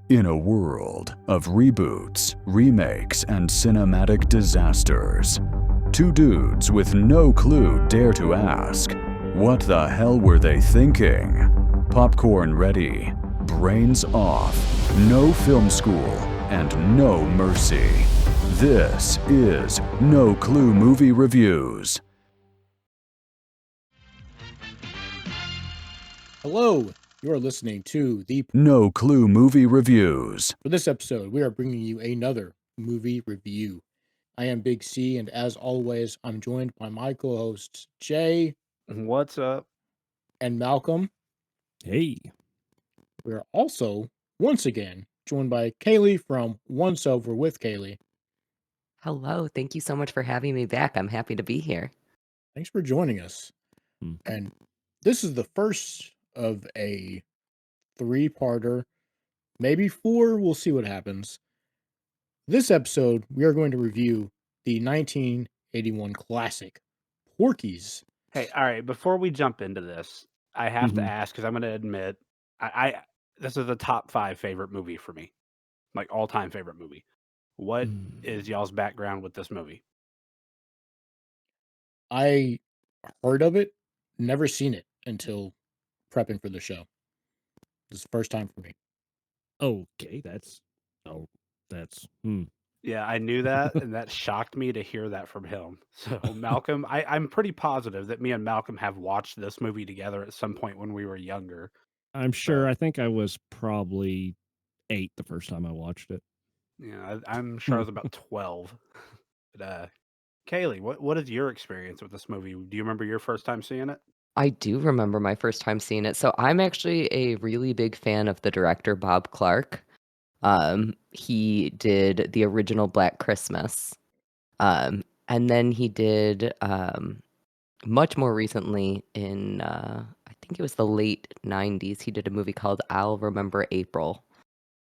In a world of reboots, remakes, and cinematic disasters, two dudes with no clue dare to ask, what the hell were they thinking? Popcorn ready, brains off, no film school, and no mercy. This is No Clue Movie Reviews. Hello, you're listening to the No Clue Movie Reviews. For this episode, we are bringing you another movie review. I am Big C, and as always, I'm joined by my co-hosts Jay What's up? and Malcolm. Hey. We are also, once again, joined by Cayley from Once Over with Cayley. Hello, thank you so much for having me back. I'm happy to be here. Thanks for joining us. And this is the first of a three-parter, maybe four. We'll see what happens. This episode, we are going to review the 1981 classic, Porky's. Hey, all right, before we jump into this, I have to ask, because I'm going to admit, this is the top 5 favorite movie for me, like all-time favorite movie. What is y'all's background with this movie? I heard of it, never seen it until prepping for the show. This is the first time for me. Okay, Yeah, I knew that, and that shocked me to hear that from him. So, Malcolm, I'm pretty positive that me and Malcolm have watched this movie together at some point when we were younger. I'm sure. I think I was probably 8 the first time I watched it. Yeah, I'm sure I was about 12. But, Cayley, what is your experience with this movie? Do you remember your first time seeing it? I do remember my first time seeing it. So I'm actually a really big fan of the director, Bob Clark. He did the original Black Christmas. And then he did much more recently in, I think it was the late 90s, he did a movie called I'll Remember April.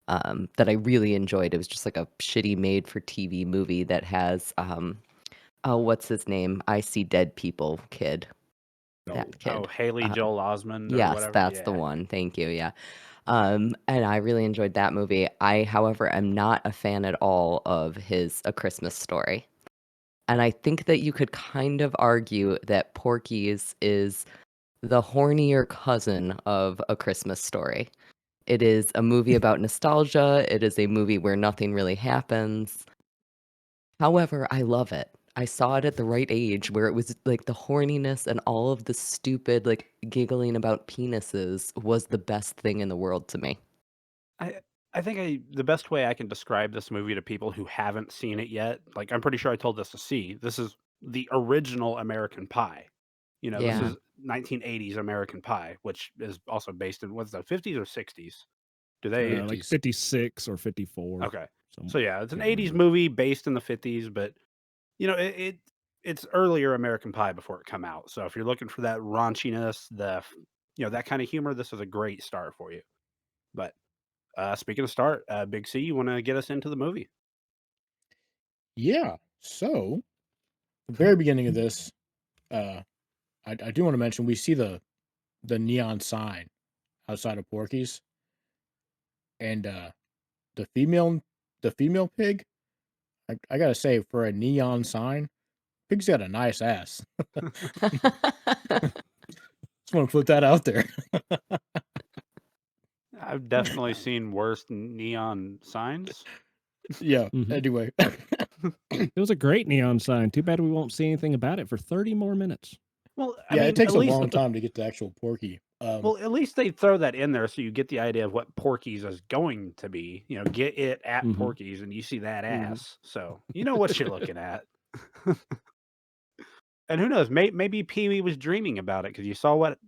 That I really enjoyed. It was just like a shitty made-for-TV movie that has, what's his name? I See Dead People kid. That kid. Oh, Haley Joel Osment or Yes, whatever? that's the one. Thank you, yeah. And I really enjoyed that movie. I, however, am not a fan at all of his A Christmas Story. And I think that you could kind of argue that Porky's is the hornier cousin of A Christmas Story. It is a movie about nostalgia. It is a movie where nothing really happens. However, I love it. I saw it at the right age where it was like the horniness and all of the stupid, like giggling about penises was the best thing in the world to me. I think the best way I can describe this movie to people who haven't seen it yet, like I'm pretty sure I told this to C, this is the original American Pie. You know, Yeah. this is 1980s American Pie, which is also based in, what's that, 50s or 60s? Do they? like 56 or 54. Okay. So yeah, it's an 80s movie based in the 50s, but you know, it's earlier American Pie before it come out. So if you're looking for that raunchiness, that kind of humor, this is a great start for you. But speaking of start, Big C, you want to get us into the movie? Yeah. So, the very beginning of this, I do want to mention we see the neon sign outside of Porky's, and the female pig. I gotta say, for a neon sign, pig's got a nice ass. Just want to put that out there. I've definitely seen worse neon signs. Yeah. Anyway, it was a great neon sign. Too bad we won't see anything about it for 30 more minutes. Well, it takes a long time to get to actual Porky. Well, at least they throw that in there so you get the idea of what Porky's is going to be. You know, get it at Porky's, and you see that ass, so you know what you're looking at. And who knows? Maybe Pee-wee was dreaming about it because you saw what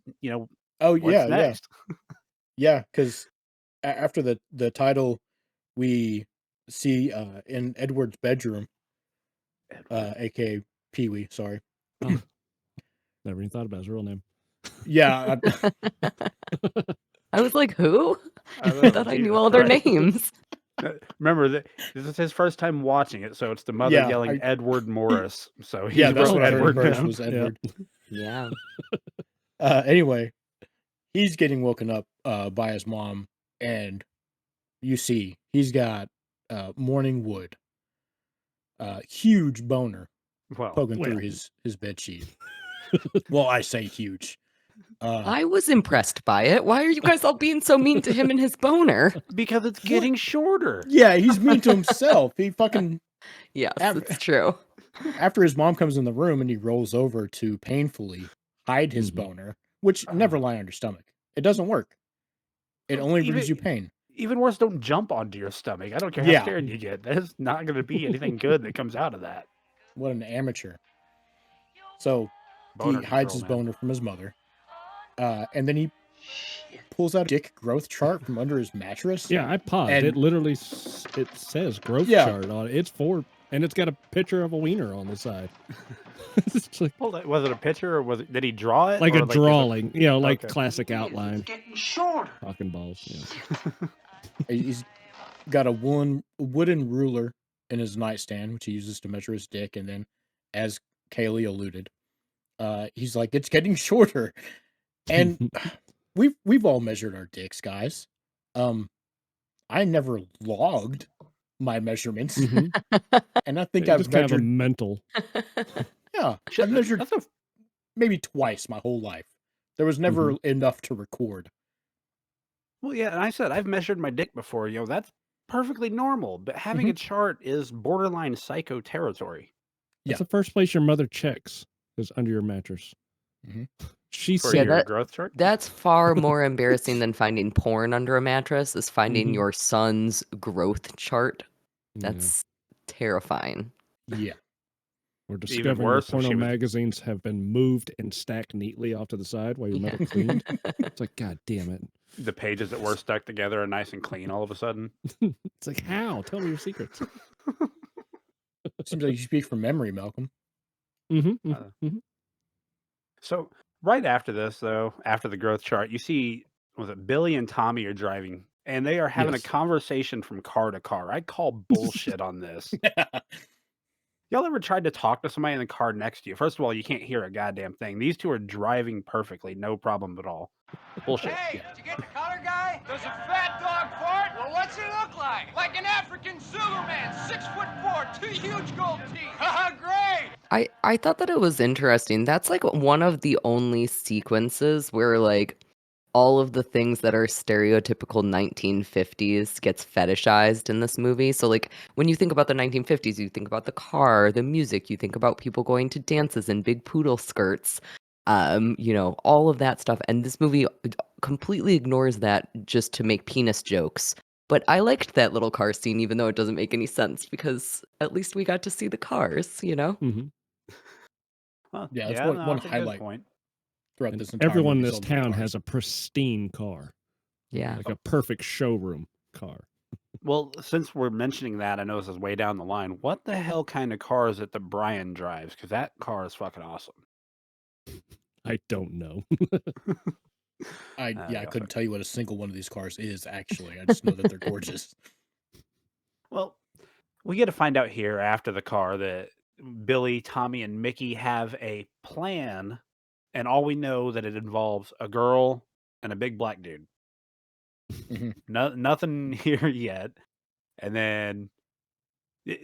Oh what's next. Yeah, because after the title, we see in Edward's bedroom, aka Pee-wee. Sorry. Never even thought about his real name. Yeah. I was like, who? I thought I knew all their names. Remember that this is his first time watching it, so it's the mother yelling Edward Morris. So that's what I heard first was Edward. Yeah. Anyway, he's getting woken up by his mom, and you see he's got morning wood, huge boner Well, poking through Well. his bed sheet. Well, I say huge. I was impressed by it. Why are you guys all being so mean to him and his boner? because it's getting shorter. Yeah, he's mean to himself. He fucking Yes, Af- it's true. after his mom comes in the room and he rolls over to painfully hide his Mhm. boner, which never lie on your stomach. It doesn't work. It only brings you pain. Even worse, don't jump onto your stomach. I don't care how Yeah. scared you get. There's not going to be anything good that comes out of that. What an amateur. So Boner he hides control, his man. boner from his mother. And then he pulls out a dick growth chart from under his mattress. Yeah, I paused. And- It literally it says growth Yeah. chart on it. It's and it's got a picture of a wiener on the side. It's like, Hold on, was it a picture or did he draw it? like or a is it- drawing, like Okay. classic outline. Getting shorter. Talking balls. Yeah. He's got a wooden ruler in his nightstand, which he uses to measure his dick. And then, as Cayley alluded, he's like, it's getting shorter. And we've all measured our dicks, guys. I never logged my measurements, Mhm. and I think It's I've just kind of a measured. mental. Yeah, I've measured That's a maybe twice my whole life. There was never enough to record. Well, yeah, and I said I've measured my dick before. That's perfectly normal. But having a chart is borderline psycho territory. Yeah. That's the first place your mother checks is under your mattress. Mhm. She For Yeah, your that- growth chart. That's far more embarrassing than finding porn under a mattress, is finding Mhm. your son's growth chart. Yeah. That's terrifying. Yeah, Or Even discovering your worse if porno she was- magazines have been moved and stacked neatly off to the side while your Yeah. mother cleaned. It's like, God damn it. The pages that were stuck together are nice and clean all of a sudden. It's like, how? Tell me your secrets. seems like you speak from memory, Malcolm. Mm-hmm. So right after this, though, after the growth chart, you see, was it Billy and Tommy are driving, and they are having Yes. a conversation from car to car. I call bullshit on this. Y'all ever tried to talk to somebody in the car next to you? First of all, you can't hear a goddamn thing. These two are driving perfectly, no problem at all. Bullshit. Hey, did you get the color guy? Does a fat dog fart? Well, what's he look like? Like an African Zulu man, 6'4", 2 huge gold teeth. Haha, great! I thought that it was interesting. That's like one of the only sequences where like all of the things that are stereotypical 1950s gets fetishized in this movie. So like when you think about the 1950s, you think about the car, the music, you think about people going to dances in big poodle skirts. All of that stuff. And this movie completely ignores that just to make penis jokes. But I liked that little car scene, even though it doesn't make any sense, because at least we got to see the cars, Mm-hmm. Well, Yeah, that's no, one that's a good highlight. point. Throughout And this entire everyone in movie, this so many town cars. has a pristine car. Yeah. Like a perfect showroom car. Well, since we're mentioning that, I know this is way down the line. What the hell kind of car is it that Brian drives? Because that car is fucking awesome. I don't know. I yeah, couldn't tell you what a single one of these cars is, actually. I just know that they're gorgeous. Well, we get to find out here after the car that Billy, Tommy, and Mickey have a plan, and all we know that it involves a girl and a big black dude. Mhm. Nothing here yet. And then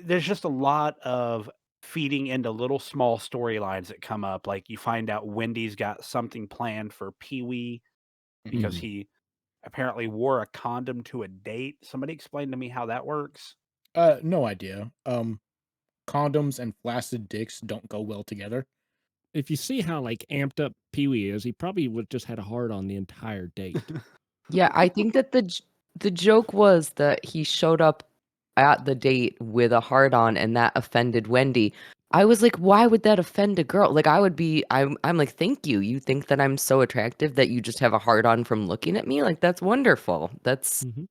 there's just a lot of feeding into little small storylines that come up. Like you find out Wendy's got something planned for Pee-wee because Mhm. he apparently wore a condom to a date. Somebody explain to me how that works. No idea. Condoms and flaccid dicks don't go well together. If you see how like amped up Pee-wee is, he probably would just had a hard on the entire date. Yeah, I think that the joke was that he showed up at the date with a hard on and that offended Wendy. I was like, why would that offend a girl? Like I'm like, thank you. You think that I'm so attractive that you just have a hard on from looking at me? Like that's wonderful. That's Mhm.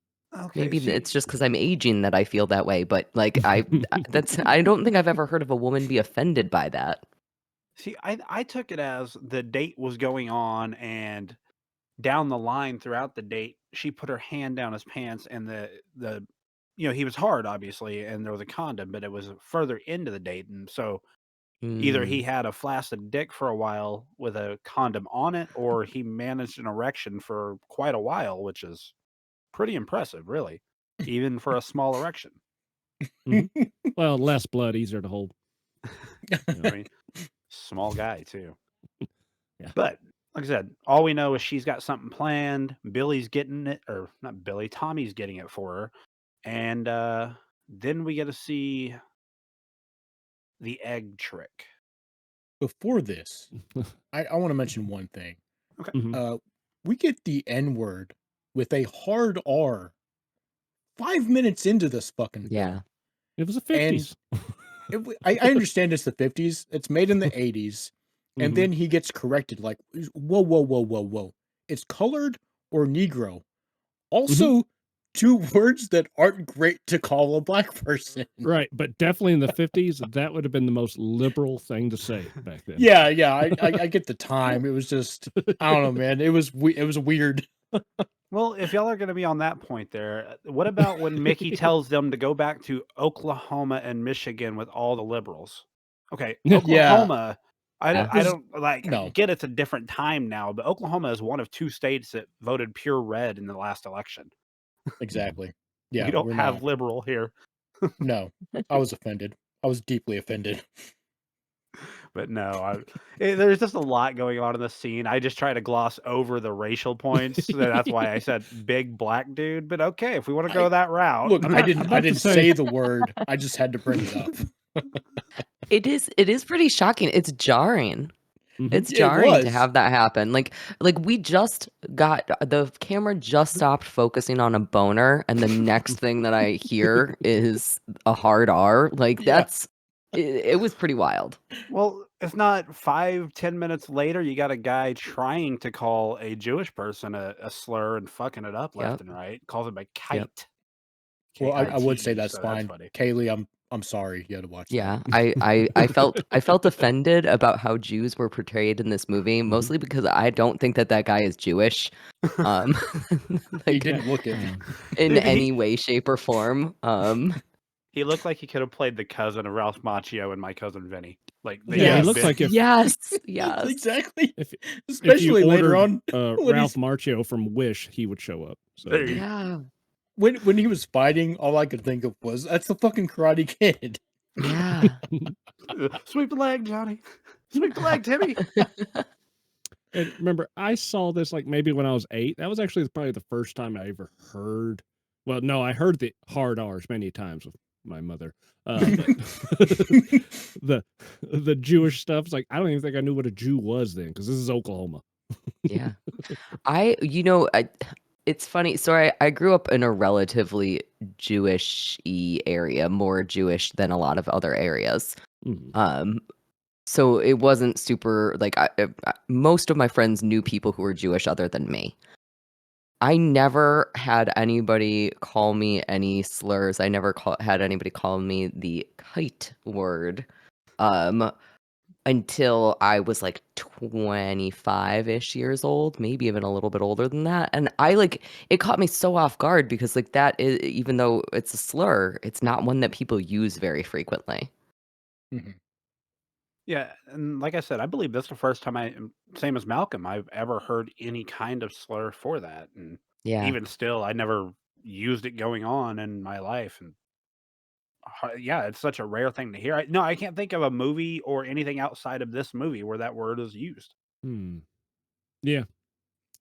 Okay, maybe see, it's just because I'm aging that I feel that way, but like I don't think I've ever heard of a woman be offended by that. I took it as the date was going on, and down the line throughout the date, she put her hand down his pants, and the he was hard, obviously, and there was a condom, but it was further into the date, and so either he Mm. had a flaccid dick for a while with a condom on it, or he managed an erection for quite a while, which is pretty impressive, really. even for a small erection. Well, less blood, easier to hold. I mean, small guy too. Yeah. But like I said, all we know is she's got something planned. Billy's getting it, or not Billy, Tommy's getting it for her. And then we get to see the egg trick. Before this, I want to mention one thing. Okay. Mhm. We get the N-word with a hard R 5 minutes into this fucking Yeah. film. It was the And 50s. I understand it's the 50s. It's made in the 80s. And Mhm. then he gets corrected like, whoa, whoa, whoa, whoa, whoa. It's colored or Negro. Also, two words that aren't great to call a black person. Right, but definitely in the 50s, that would have been the most liberal thing to say back then. Yeah, I get the time. It was just, I don't know, man. It was weird. Well, if y'all are going to be on that point there, what about when Mickey tells them to go back to Oklahoma and Michigan with all the liberals? Okay, Yeah. Oklahoma, I Yeah. don't like, I No. get it's a different time now, but Oklahoma is one of 2 states that voted pure red in the last election. Exactly. Yeah, We don't we're have not. liberal here. No, I was offended. I was deeply offended. But no, there's just a lot going on in this scene. I just try to gloss over the racial points. So that's why I said big black dude. But okay, if we want to go that route. Look, I'm I about didn't to say- say the word. I just had to bring it up. It is pretty shocking. It's jarring. Mhm. It's It jarring to was. have that happen. Like we just got the camera just stopped focusing on a boner, and the next thing that I hear is a hard R. Like Yeah. it was pretty wild. Well, it's not 5-10 minutes later, you got a guy trying to call a Jewish person a slur and fucking it up left Yep. and right. Calls him a kite. Well, I would say K-I-T-E, that's so fine. funny. Kaylee, I'm sorry you had to watch Yeah, that. I felt offended about how Jews were portrayed in this movie, mostly because I don't think that guy is Jewish, um, He like didn't look it. in Dude, any way, shape, or form. He looked like he could have played the cousin of Ralph Macchio and My Cousin Vinny. Like they Yeah, he Yes. looks like if Yes, yes. Exactly. if you Especially later ordered, on when Ralph he's Macchio from Wish, he would show up. So There you Yeah, when he was fighting, all I could think of was that's the fucking Karate Kid. yeah. Sweep the leg, Johnny. Sweep the leg, Timmy. And remember, I saw this like maybe when I was 8. That was actually probably the first time I ever heard. Well, no, I heard the hard R's many times with my mother. But the Jewish stuff, it's like I don't even think I knew what a Jew was then, because this is Oklahoma. Yeah. It's funny. So I grew up in a relatively Jewish-y area, more Jewish than a lot of other areas. Mhm. So it wasn't super like most of my friends knew people who were Jewish other than me. I never had anybody call me any slurs. I never had anybody call me the kite word. Until I was like 25-ish years old, maybe even a little bit older than that. And it caught me so off guard because like that is, even though it's a slur, it's not one that people use very frequently. Mhm. Yeah, and like I said, I believe this is the first time same as Malcolm, I've ever heard any kind of slur for that. And Yeah. even still, I never used it going on in my life. And yeah, it's such a rare thing to hear. No, I can't think of a movie or anything outside of this movie where that word is used. Hmm. Yeah.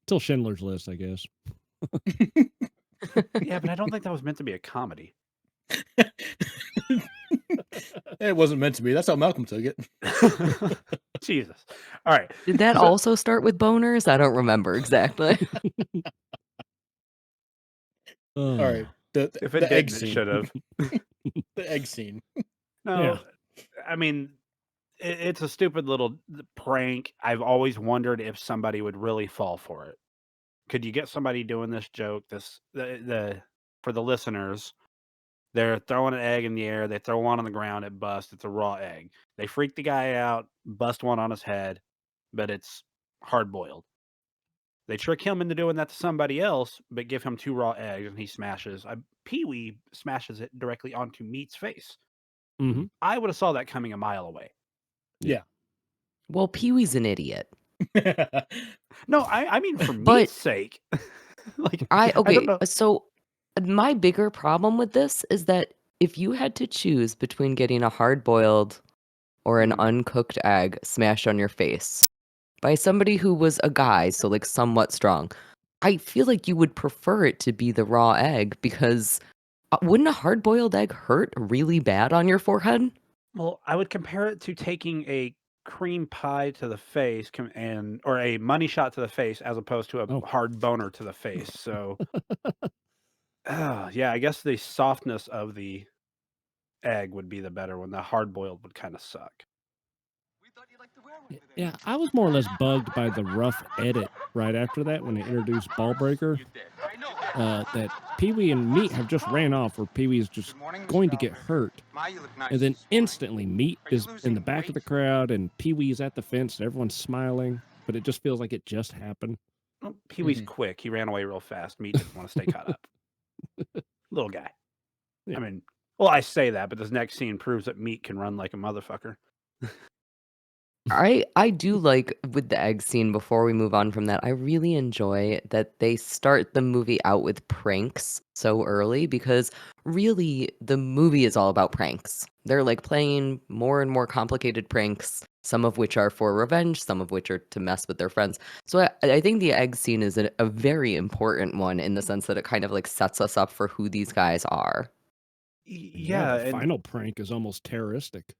Till Schindler's List, I guess. Yeah, but I don't think that was meant to be a comedy. It wasn't meant to be. That's how Malcolm took it. Jesus. All right. Did that So- also start with boners? I don't remember exactly. All right. If it The egg didn't, it scene. should have. The egg scene. No, Yeah. I mean, it's a stupid little prank. I've always wondered if somebody would really fall for it. Could you get somebody doing this joke? For the listeners, they're throwing an egg in the air. They throw one on the ground. It busts. It's a raw egg. They freak the guy out, bust one on his head, but it's hard boiled. They trick him into doing that to somebody else, but give him 2 raw eggs, and he smashes. Pee-wee smashes it directly onto Meat's face. Mhm. I would have saw that coming a mile away. Well, Pee-wee's an idiot. No, I mean for But- Meat's sake. Like I don't know. so My bigger problem with this is that if you had to choose between getting a hard-boiled or an uncooked egg smashed on your face by somebody who was a guy, so like somewhat strong, I feel like you would prefer it to be the raw egg because wouldn't a hard-boiled egg hurt really bad on your forehead? Well, I would compare it to taking a cream pie to the face or a money shot to the face as opposed to a Oh. hard boner to the face. So, yeah, I guess the softness of the egg would be the better one. The hard boiled would kind of suck. Yeah, I was more or less bugged by the rough edit right after that when they introduced Ball Breaker. That Pee-wee and Meat have just ran off where Pee-wee is just going to get hurt. And then instantly Meat is in the back of the crowd and Pee-wee's at the fence and everyone's smiling. But it just feels like it just happened. Well, Pee-wee's quick. He ran away real fast. Meat didn't want to stay caught up. Little guy. Yeah. I mean, well, I say that, but this next scene proves that Meat can run like a motherfucker. I do like with the egg scene before we move on from that, I really enjoy that they start the movie out with pranks so early because really the movie is all about pranks. They're like playing more and more complicated pranks, some of which are for revenge, some of which are to mess with their friends. So I think the egg scene is a very important one in the sense that it kind of like sets us up for who these guys are. Yeah, the final prank is almost terroristic.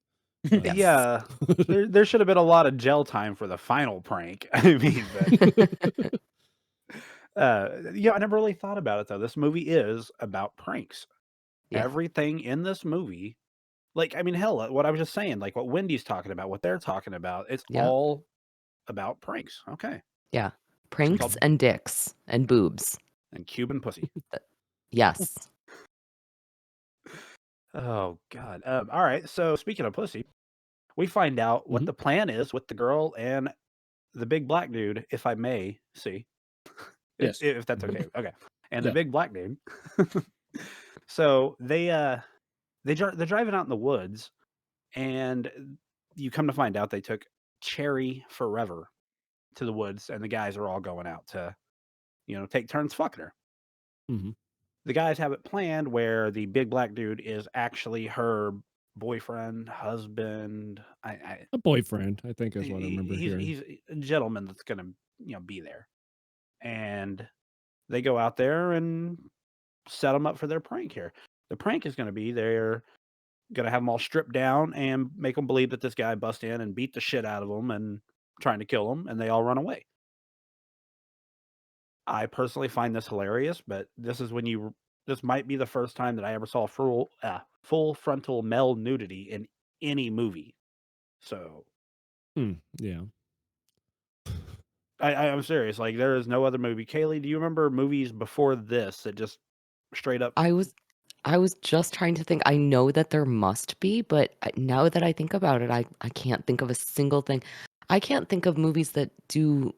Yes. Yeah, there should have been a lot of gel time for the final prank. I mean, but, yeah, I never really thought about it though. This movie is about pranks. Yeah. Everything in this movie, like, I mean, hell, what I was just saying, like what Wendy's talking about, what they're talking about, it's Yeah. all about pranks. Okay, Yeah. Pranks called- and dicks and boobs. and Cuban pussy. Yes. Oh God. All right. So speaking of pussy, we find out what the plan is with the girl and the big black dude, if I may see. Yes. If that's okay. Okay. And the Yeah. big black dude. So they're driving out in the woods, and you come to find out they took Cherry Forever to the woods, and the guys are all going out to, take turns fucking her. Mhm. The guys have it planned where the big black dude is actually her boyfriend, husband. A boyfriend, I think is what I remember hearing. He's a gentleman that's gonna, be there. And they go out there and set them up for their prank here. The prank is gonna be they're gonna have them all stripped down and make them believe that this guy bust in and beat the shit out of them and trying to kill them, and they all run away. I personally find this hilarious, but this might be the first time that I ever saw full frontal male nudity in any movie. So Yeah. I'm serious. Like there is no other movie. Kaylee, do you remember movies before this that just straight up? I was just trying to think. I know that there must be, but now that I think about it, I can't think of a single thing. I can't think of movies that do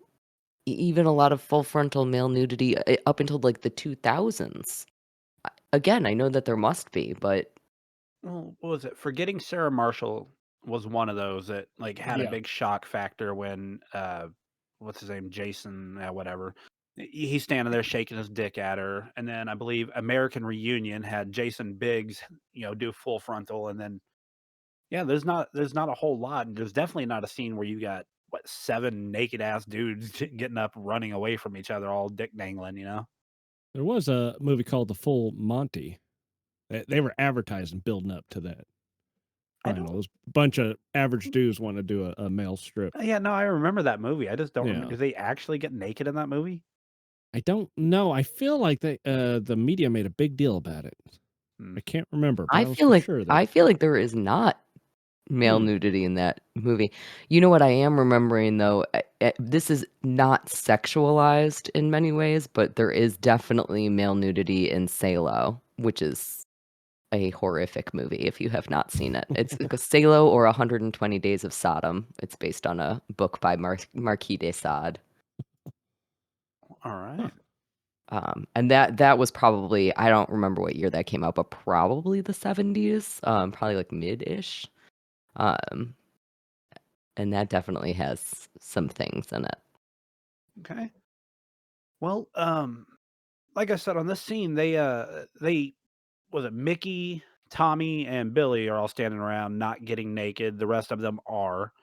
even a lot of full frontal male nudity up until like the 2000s. Again, I know that there must be, but Well, what was it? Forgetting Sarah Marshall was one of those that like had a Yeah. big shock factor when what's his name? Jason, whatever. He's standing there shaking his dick at her, and then I believe American Reunion had Jason Biggs, do full frontal, and then yeah, there's not a whole lot. There's definitely not a scene where you got 7 naked ass dudes getting up, running away from each other, all dick dangling. There was a movie called The Full Monty. They were advertising, building up to that. I Final. don't. It was a bunch of average dudes want to do a male strip. Yeah, no, I remember that movie. I just don't remember. Yeah. Did they actually get naked in that movie? I don't know. I feel like the media made a big deal about it. Hmm. I can't remember, but I was feel for like sure that I feel like there is not male nudity in that movie. You know what I am remembering though? This is not sexualized in many ways, but there is definitely male nudity in Salo, which is a horrific movie if you have not seen it. It's like a Salo or 120 Days of Sodom. It's based on a book by Marquis de Sade. All right. And that was probably, I don't remember what year that came out, but probably the 70s, probably like mid-ish. And that definitely has some things in it. Okay. Well, like I said, on this scene, they was it Mickey, Tommy, and Billy are all standing around not getting naked. The rest of them are.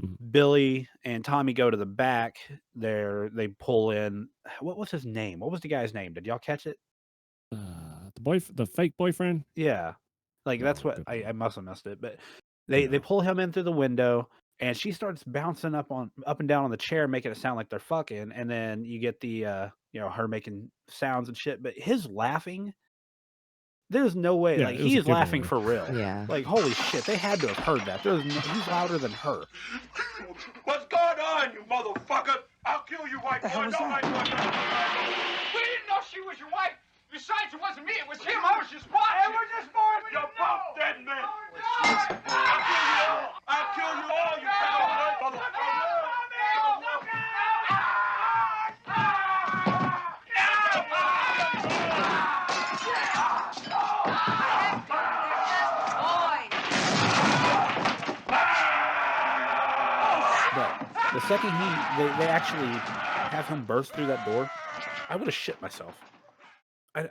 Mhm. Billy and Tommy go to the back. They pull in. What was his name? What was the guy's name? Did y'all catch it? The fake boyfriend. Yeah, like that's No, what good I must have missed it. But they No. pull him in through the window, and she starts bouncing up and down on the chair, making it sound like they're fucking. And then you get the her making sounds and shit. But his laughing, there's no way. Yeah, Like it was a he's laughing giveaway. for real. Yeah. Like holy shit, they had to have heard that. He's louder than her. What's going on, you motherfucker? I'll kill you, white boy. No, white boy. We didn't know she was your wife. Besides, it wasn't me. It was him. I was just watching. It was just boys. You're both dead men. I'll kill you all, you motherfucker. But the second they actually have him burst through that door, I would have shit myself. I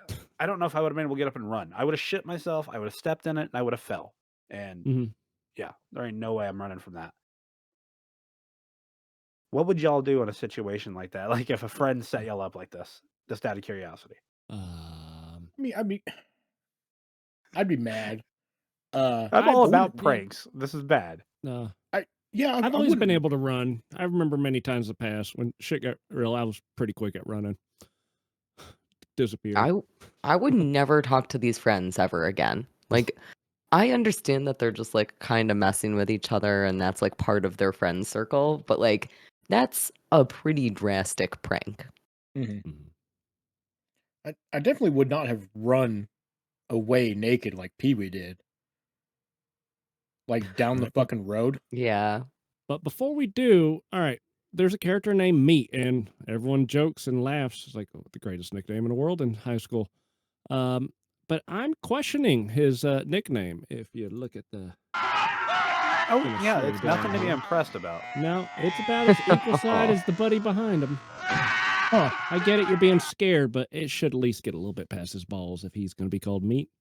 don't know if I would have been able to get up and run. I would have shit myself. I would have stepped in it, and I would have fell. And Mhm. yeah, there ain't no way I'm running from that. What would y'all do in a situation like that? Like if a friend set y'all up like this, just out of curiosity. I'd be mad. I'm I all about wouldn't- pranks. This is bad. No. Yeah, I've I always been wouldn't- able to run. I remember many times in the past when shit got real, I was pretty quick at running. Disappear. I would never talk to these friends ever again. Like, I understand that they're just like kind of messing with each other and that's like part of their friend circle, but like that's a pretty drastic prank. Mhm. Mhm. I definitely would not have run away naked like Pee Wee did. Like down the Right. fucking road. Yeah. But before we do, all right, there's a character named Meat, and everyone jokes and laughs. It's like the greatest nickname in the world in high school. But I'm questioning his nickname. If you look at the Oh Gonna yeah, slow it's down nothing to be here. impressed about. no, it's about as equal side as the buddy behind him. Huh, I get it, you're being scared, but it should at least get a little bit past his balls if he's going to be called Meat.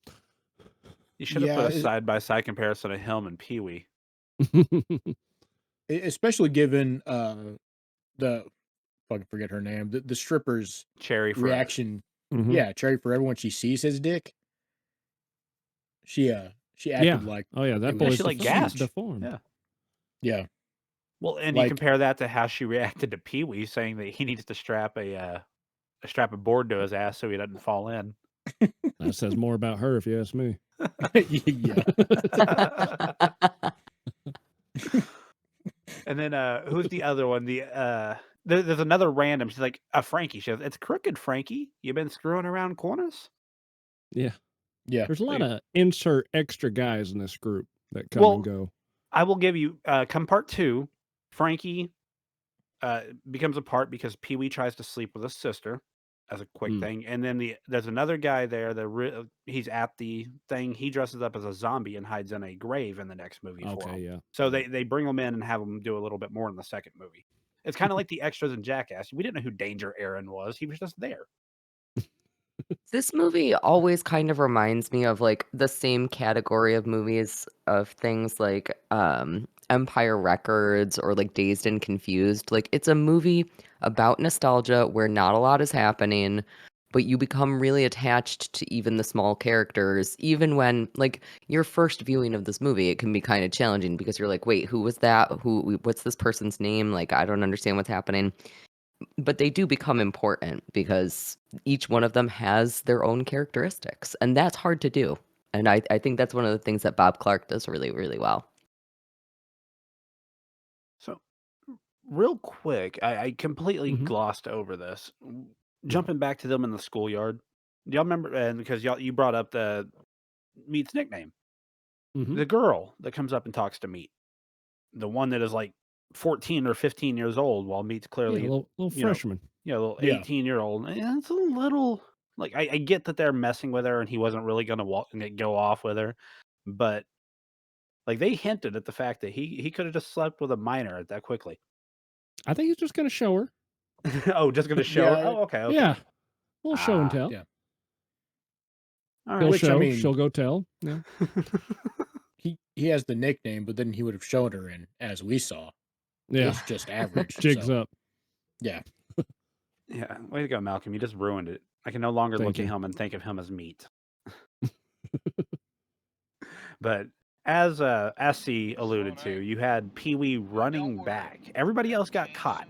You should have put a Yeah, side by side comparison of him and Pee Wee. especially given the fucking forget her name, the stripper's Cherry for reaction. Mhm. Yeah, Cherry Forever when she sees his dick. She acted Yeah. like Oh yeah, that it boy's was she like deformed. gasped. deformed. Yeah. yeah. Well, and you Like- compare that to how she reacted to Pee Wee, saying that he needs to strap a board to his ass so he doesn't fall in. That says more about her, if you ask me. Yeah. And then who's the other one? There's another random. She's like a Frankie. She goes, "It's crooked, Frankie. You've been screwing around corners." Yeah. Yeah. There's a lot of insert extra guys in this group that come Well, and go. I will give you come part 2, Frankie becomes a part because Pee Wee tries to sleep with his sister as a quick Mm. thing, and then there's another guy there that he's at the thing. He dresses up as a zombie and hides in a grave in the next movie for Okay, him. yeah. So they bring him in and have him do a little bit more in the second movie. It's kind of like the extras in Jackass. We didn't know who Danger Aaron was. He was just there. This movie always kind of reminds me of like the same category of movies of things like Empire Records or like Dazed and Confused. Like it's a movie about nostalgia where not a lot is happening, but you become really attached to even the small characters. Even when like your first viewing of this movie, it can be kind of challenging because you're like, wait, who was that? What's this person's name? Like I don't understand what's happening. But they do become important because each one of them has their own characteristics, and that's hard to do. And I think that's one of the things that Bob Clark does really, really well. So, real quick, I completely Mhm. glossed over this. Jumping back to them in the schoolyard. Do y'all remember? And because you brought up the Meat's nickname, Mhm. the girl that comes up and talks to Meat, the one that is like 14 or 15 years old, while Meat's Yeah, clearly little you know, freshman. a little Yeah. 18-year-old. It's a little like I get that they're messing with her and he wasn't really going to go off with her, but like they hinted at the fact that he could have just slept with a minor that quickly. I think he's just going to show her. Oh, just going to show her. Yeah. Oh, okay. Yeah. Well, show and tell. yeah. All He'll right. Which, I show, mean- she'll go tell. Yeah. He has the nickname, but then he would have shown her in, as we saw. Yeah. It's just average. Jigs so, up. Yeah. Yeah, way to go, Malcolm. You just ruined it. I can no longer Thank look you. at him and think of him as meat. But as C alluded to, you had Pee Wee running back. Everybody else got caught,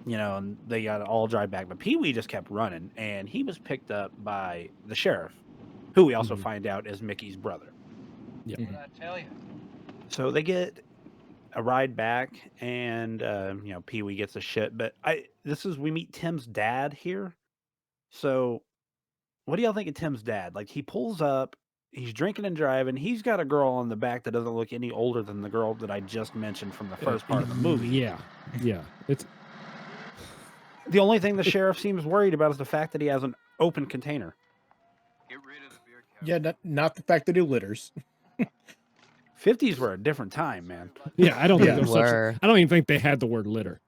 and they got all drive back. But Pee Wee just kept running, and he was picked up by the sheriff, who we also Mhm. find out is Mickey's brother. Yeah. Mhm. I tell you? So they get a ride back, and Pee Wee gets a shit. But we meet Tim's dad here. So what do y'all think of Tim's dad? Like, he pulls up, he's drinking and driving. He's got a girl on the back that doesn't look any older than the girl that I just mentioned from the first part of the movie. Yeah. Yeah. It's The only thing the sheriff seems worried about is the fact that he has an open container. Get rid of the beer Yeah, not the fact that he litters. 50s were a different time, man. yeah. I don't think Yeah. there's such. I don't even think they had the word litter.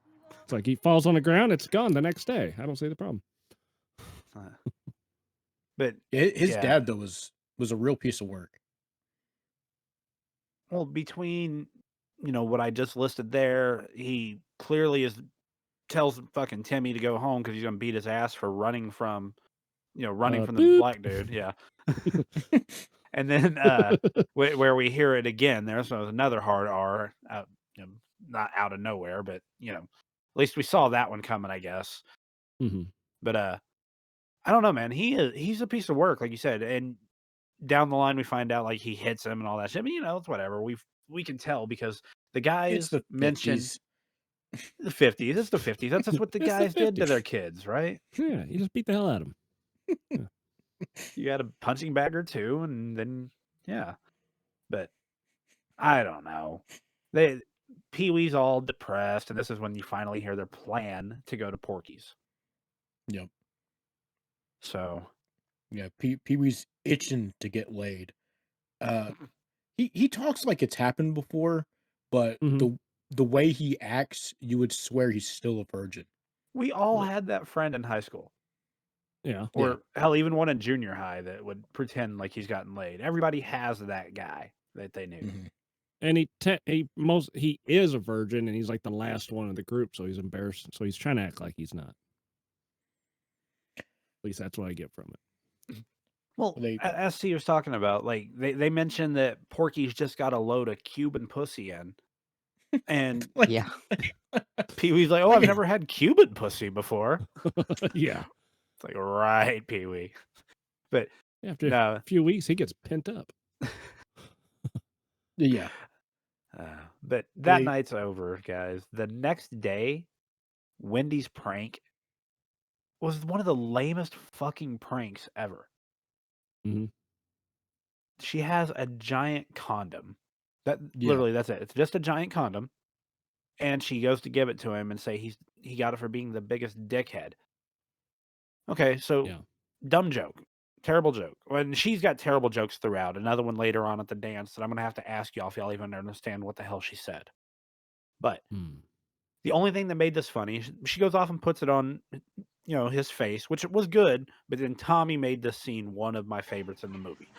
It's like he falls on the ground, it's gone the next day. I don't see the problem. But His yeah. dad, though, was a real piece of work. Well, between what I just listed there, he clearly tells fucking Timmy to go home because he's gonna beat his ass for running from the Boop. black dude. Yeah. And then where we hear it again, there's another hard R, not out of nowhere, but at least we saw that one coming, I guess. Mm-hmm. But I don't know, man. He's a piece of work, like you said, and down the line we find out like he hits him and all that shit. But it's whatever. We can tell because the guys It's the mentioned 50s. the 50s. It's the 50s. That's just what the It's the guys did to 50s. their kids, right? Yeah. You just beat the hell out of him. You got a punching bag or two, and then yeah. But I don't know. Pee Wee's all depressed, and this is when you finally hear their plan to go to Porky's. Yep. So Yeah, Pee-wee's itching to get laid. He talks like it's happened before, but Mhm. the way he acts, you would swear he's still a virgin. we all had that friend in high school, Yeah. or hell, even one in junior high that would pretend like he's gotten laid. Everybody has that guy that they knew. Mhm. And he is a virgin, and he's like the last one in the group, so he's embarrassed. So he's trying to act like he's not. At least that's what I get from it. Well, They- as C was talking about, like they mentioned that Porky's just got a load of Cuban pussy in, and Like, Yeah. Pee Wee's like, "Oh, I've never had Cuban pussy before." Yeah. It's like, right, Pee Wee. But After no, a few weeks, he gets pent up. Yeah. but that They- night's over, guys. The next day, Wendy's prank was one of the lamest fucking pranks ever. Mhm. She has a giant condom. Yeah. Literally, that's it. It's just a giant condom, and she goes to give it to him and say he got it for being the biggest dickhead. Okay, so Yeah. dumb joke, terrible joke. And she's got terrible jokes throughout. Another one later on at the dance that I'm gonna have to ask y'all if y'all even understand what the hell she said. But Hmm. the only thing that made this funny, she goes off and puts it on, his face, which was good. But then Tommy made this scene one of my favorites in the movie.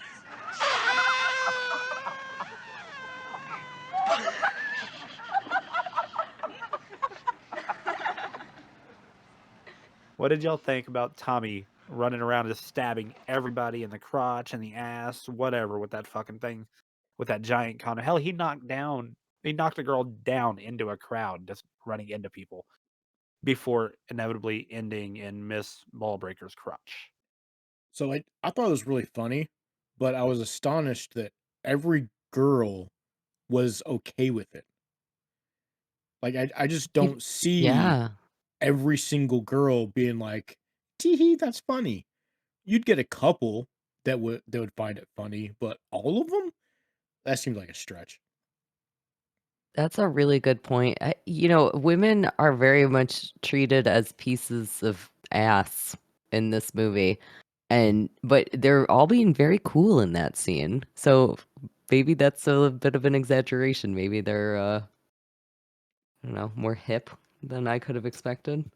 What did y'all think about Tommy running around just stabbing everybody in the crotch and the ass, whatever, with that fucking thing, with that giant condom? Hell, he knocked a girl down into a crowd just running into people before inevitably ending in Miss Ballbreaker's crotch. So I thought it was really funny, but I was astonished that every girl was okay with it. Like I just don't see Yeah. every single girl being like, "Tee, that's funny." You'd get a couple that would find it funny, but all of them? That seems like a stretch. That's a really good point. Women are very much treated as pieces of ass in this movie. But they're all being very cool in that scene. So maybe that's a bit of an exaggeration. Maybe they're I don't know, more hip than I could have expected.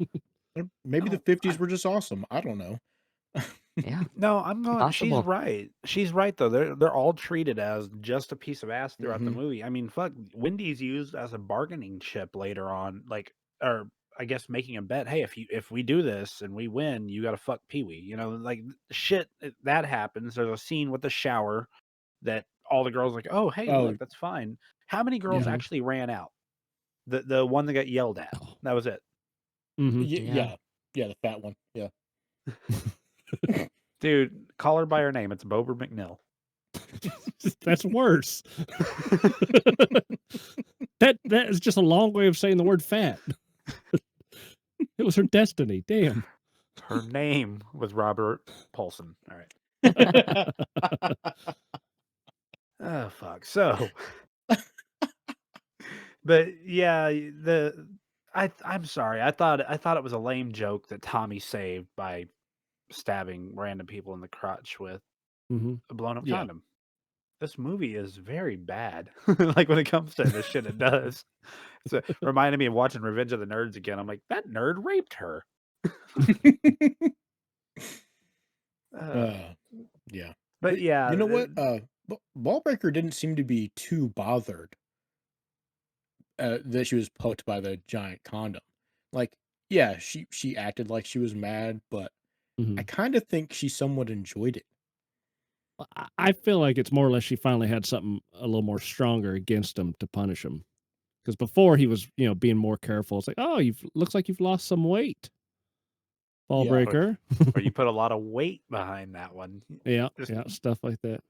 Maybe the Oh, 50s were just awesome. I don't know. Yeah, No, I'm going. She's possible. right. She's right though. They're all treated as just a piece of ass throughout the Mhm. movie. I mean, fuck, Wendy's used as a bargaining chip later on, like, or I guess making a bet. Hey, if we do this and we win, you got to fuck Pee Wee. You know, like shit that happens. There's a scene with the shower that all the girls are like, oh hey, Oh, look, that's fine. How many girls yeah. Mhm. actually ran out? The one that got yelled at. Oh. That was it. Mhm. Yeah. Yeah, the fat one. Yeah. Dude, call her by her name. It's Bober McNill. That's worse. That is just a long way of saying the word fat. It was her destiny. Damn. Her name was Robert Paulson. All right. Oh fuck. So, but yeah, I'm sorry. I thought it was a lame joke that Tommy saved by stabbing random people in the crotch with Mhm. a blown up Yeah. condom. This movie is very bad. Like when it comes to the shit it does. So reminded me of watching Revenge of the Nerds again. I'm like, that nerd raped her. Yeah. But But yeah, you know what? Ballbreaker didn't seem to be too bothered that she was poked by the giant condom. Like, yeah, she acted like she was mad, but I Mhm. kind of think she somewhat enjoyed it. I feel like it's more or less she finally had something a little more stronger against him to punish him. Because before he was, being more careful. It's like, oh, looks like you've lost some weight, ball Yeah. breaker. or you put a lot of weight behind that one. Yeah, Just stuff like that.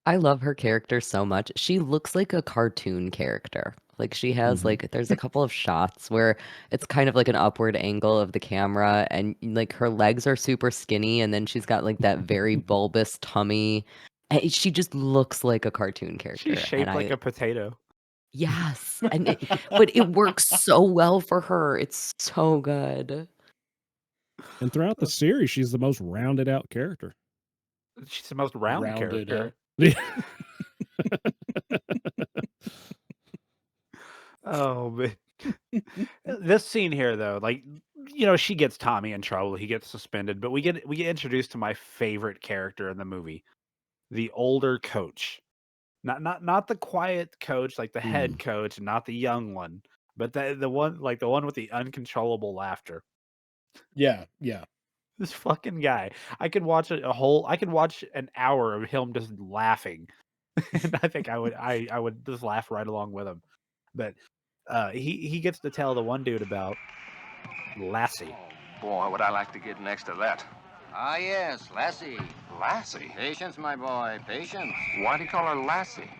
I love her character so much. She looks like a cartoon character. Like she has Mhm. there's a couple of shots where it's kind of like an upward angle of the camera and like her legs are super skinny and then she's got like that very bulbous tummy. And she just looks like a cartoon she's character. And shaped like a potato. yes, but it works so well for her. It's so good. And throughout the series, she's the most rounded out character. She's the most round Rounded character. Oh, but this scene here, though, like she gets Tommy in trouble. He gets suspended, but we get introduced to my favorite character in the movie, the older coach. Not the quiet coach, like the head coach, and not the young one, but the one with the uncontrollable laughter. Yeah, yeah. This fucking guy. I could watch I could watch an hour of him just laughing. And I think I would just laugh right along with him. But he gets to tell the one dude about Lassie. Oh, boy, would I like to get next to that. Ah, yes, Lassie. Lassie? Patience, my boy, patience. Why do you call her Lassie?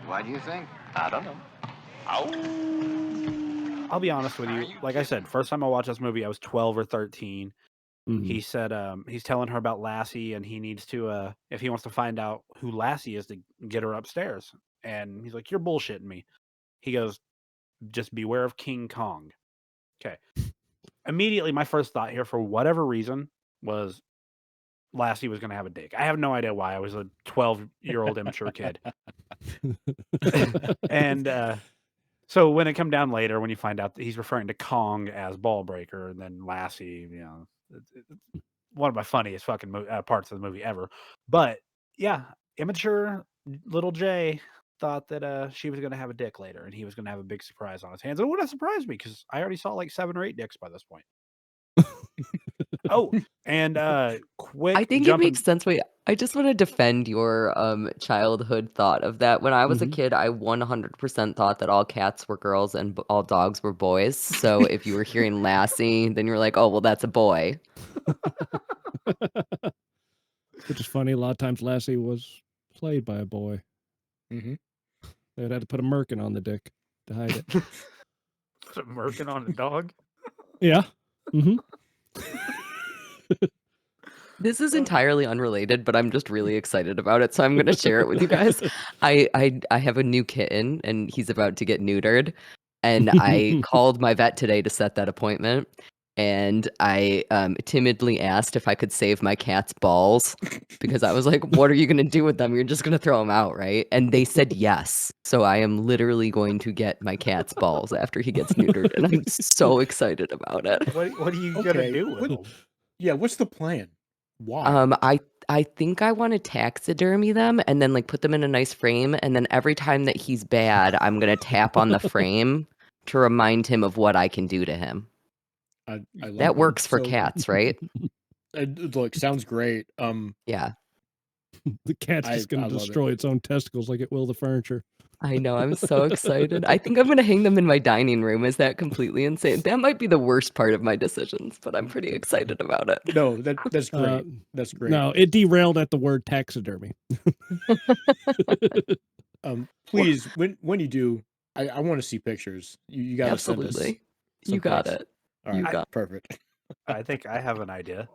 Why do you think? I don't know. Oh. I'll be honest with you. Like I said, first time I watched this movie, I was 12 or 13. Mhm. He said he's telling her about Lassie and he needs to if he wants to find out who Lassie is to get her upstairs. And he's like, "You're bullshitting me." He goes, "Just beware of King Kong." Okay. Immediately my first thought here, for whatever reason, was Lassie was gonna have a dick. I have no idea why. I was a 12-year-old immature kid. And so when it come down later, when you find out that he's referring to Kong as ball breaker and then Lassie, it's one of my funniest fucking parts of the movie ever. But yeah, immature little Jay thought that she was gonna have a dick later and he was gonna have a big surprise on his hands. And it would have surprised me because I already saw like 7 or 8 dicks by this point. Oh, and I quick think it jumping. makes sense. Wait, I just want to defend your childhood thought of that. When I was a Mhm. kid, I 100% thought that all cats were girls and all dogs were boys. So if you were hearing Lassie, then you're like, oh, well, that's a boy. Which is funny. A lot of times Lassie was played by a boy. Mm-hmm. They'd had to put a merkin on the dick to hide it. Put a merkin on a dog. Yeah. Mm-hmm. This is entirely unrelated, but I'm just really excited about it, so I'm going to share it with you guys. I have a new kitten, and he's about to get neutered, and I called my vet today to set that appointment, and I timidly asked if I could save my cat's balls, because I was like, what are you going to do with them? You're just going to throw them out, right? And they said yes, so I am literally going to get my cat's balls after he gets neutered, and I'm so excited about it. What are you gonna Okay, do with what- them? Yeah, what's the plan? Why? I think I want to taxidermy them and then like put them in a nice frame, and then every time that he's bad, I'm gonna tap on the frame to remind him of what I can do to him. I love That it. works for So, cats, right? look, sounds great. Yeah. The cat's I just going I to love it. destroy its own testicles like it will the furniture. I know, I'm so excited. I think I'm gonna hang them in my dining room. Is that completely insane? That might be the worst part of my decisions, but I'm pretty excited about it. No, that's great. That's great. No, it derailed at the word taxidermy. Please, when you do, I want to see pictures. You got to send us. Absolutely. some You got pics. it. All You right, got perfect. I think I have an idea.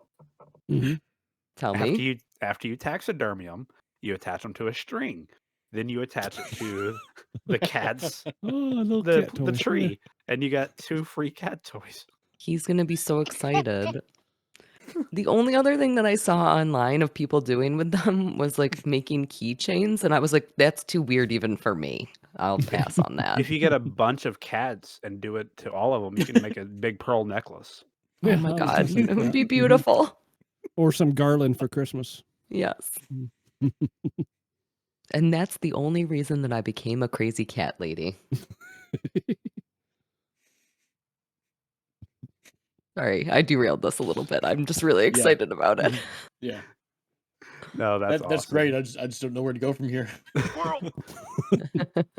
Tell After me. you taxidermy them, you attach them to a string. Then you attach it to the cat's Oh, a little the cat toy. tree, and you got 2 free cat toys. He's gonna be so excited. The only other thing that I saw online of people doing with them was like making keychains, and I was like, that's too weird even for me. I'll pass on that. If you get a bunch of cats and do it to all of them, you can make a big pearl necklace. Oh Yeah, my I was god, just thinking it would that. be beautiful. Or some garland for Christmas. Yes. And that's the only reason that I became a crazy cat lady. Sorry, I derailed this a little bit. I'm just really excited about it. Yeah, No, that's that's awesome. great. I just don't know where to go from here.